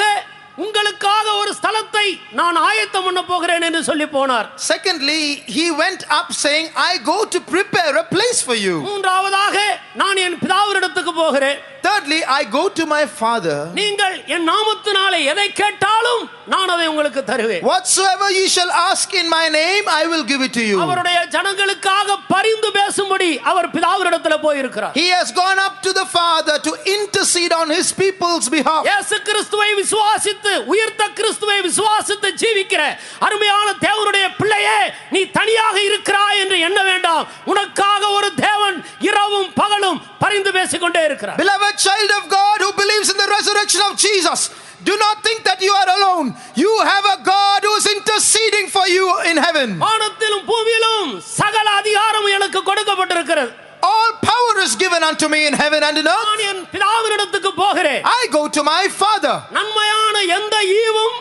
உங்களுக்காக ஒரு ஸ்தலத்தை நான் ஆயத்தம் பண்ண போகிறேன் என்று சொல்லி போனார். Secondly, he went up saying, I go to prepare a place for you. மூன்றாவதாக, நான் என் பிதாவினிடத்துக்கு போகிறேன். Thirdly, I go to my Father. நீங்கள் என் நாமத்தினாலே எதை கேட்டாலும் நான் அதை உங்களுக்கு தருவேன். Whatsoever ye shall ask in my name, I will give it to you. அவருடைய ஜனங்களுக்காக பரிந்து பேசும்படி அவர் பிதாவினிடத்தில் போய் இருக்கிறார். He has gone up to the Father to intercede on his people's behalf. இயேசு கிறிஸ்துவை விசுவாசித்து உயிர்த்த கிறிஸ்துவை விசுவாசித்து ஜீவிக்கிற அருமையான தேவனுடைய பிள்ளையே, நீ தனியாக இருக்கிறாய் என்று எண்ண வேண்டாம். உனக்காக ஒரு தேவன் இரவும் பகலும் பரிந்து பேசிக்கொண்டே இருக்கிறார். Beloved child of God who believes in the resurrection of Jesus, do not think that you are alone. You have a God who is interceding for you in heaven. வானத்திலும் பூமியிலும் சகல அதிகாரம் எனக்கு கொடுக்கப்பட்டிருக்கிறது. All power is given unto me in heaven and in earth. நான் என் பிதாவினிடத்துக்கு போகிறேன். I go to my Father. நன்மையான எந்த ஈவும்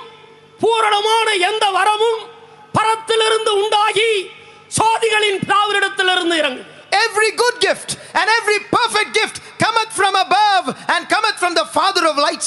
பூரணமான எந்த வரமும் பரத்திலிருந்து உண்டாகி சோதிகளின் பிதாவினிடத்திலிருந்து இறங்கும். Every good gift and every perfect gift cometh from above and cometh from the Father of lights.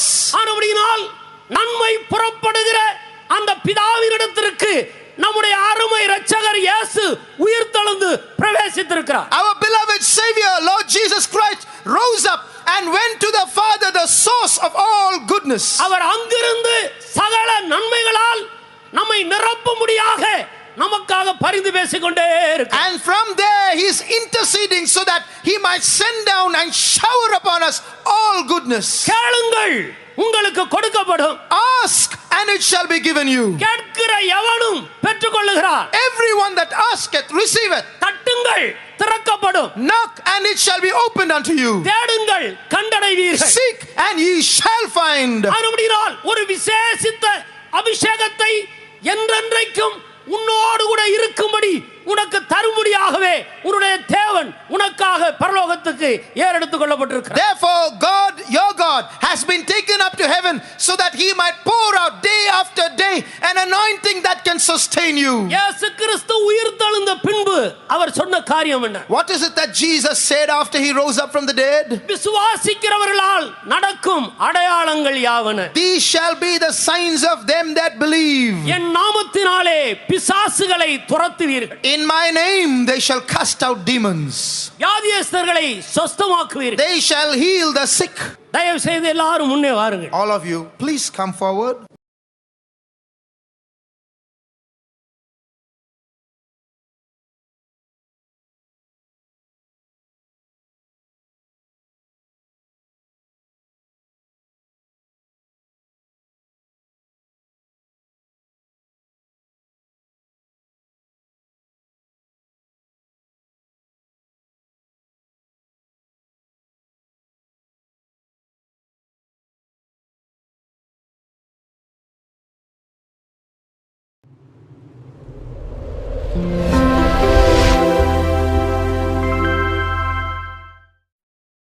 goodness. அவர் அங்கிருந்து சகல நன்மைகளால் நம்மை நிரப்பும்படியாக நமக்காக பரிந்து பேசிக்கொண்டே இருக்கிறார். And from there he is interceding so that he might send down and shower upon us all goodness. கேளுங்கள், உங்களுக்கு கொடுக்கப்படும். Ask and it shall be given you. கேட்கிற எவனும் பெற்றுக்கொள்ளுகிறார். Everyone that asketh receiveth. தட்டுங்கள், திறக்கப்படும். Knock and it shall be opened unto you. தேடுங்கள், கண்டடைவீர்கள். Seek and ye shall find. அப்படினால் ஒரு விசேஷித்த அபிஷேகத்தை என்றென்றைக்கும் உன்னோடு கூட இருக்கும்படி உனக்கு தரும்படியாகவே உன்னுடைய தேவன் உனக்காக பரலோகத்துக்கு ஏறெடுத்துக் கொள்ளப்பட்டிருக்கிறார். Therefore God, your God, has been taken up to heaven so that he might pour out day after day an anointing that can sustain you. இயேசு கிறிஸ்து உயிர்த்தெழுந்த பின்பு அவர் சொன்ன காரியம் என்ன? What is it that Jesus said after he rose up from the dead? விசுவாசிக்கிறவர்களால் நடக்கும் அடையாளங்கள் யாவன? These shall be the signs of them that believe. என் நாமத்தினாலே பிசாசுகளை துரத்துவீர்கள். In my name they shall cast out demons. வியாதியஸ்தர்களை சொஸ்தமாக்குவீர்கள். They shall heal the sick. தயவு செய்து எல்லாரும் முன்னே வாருங்கள். All of you, please come forward.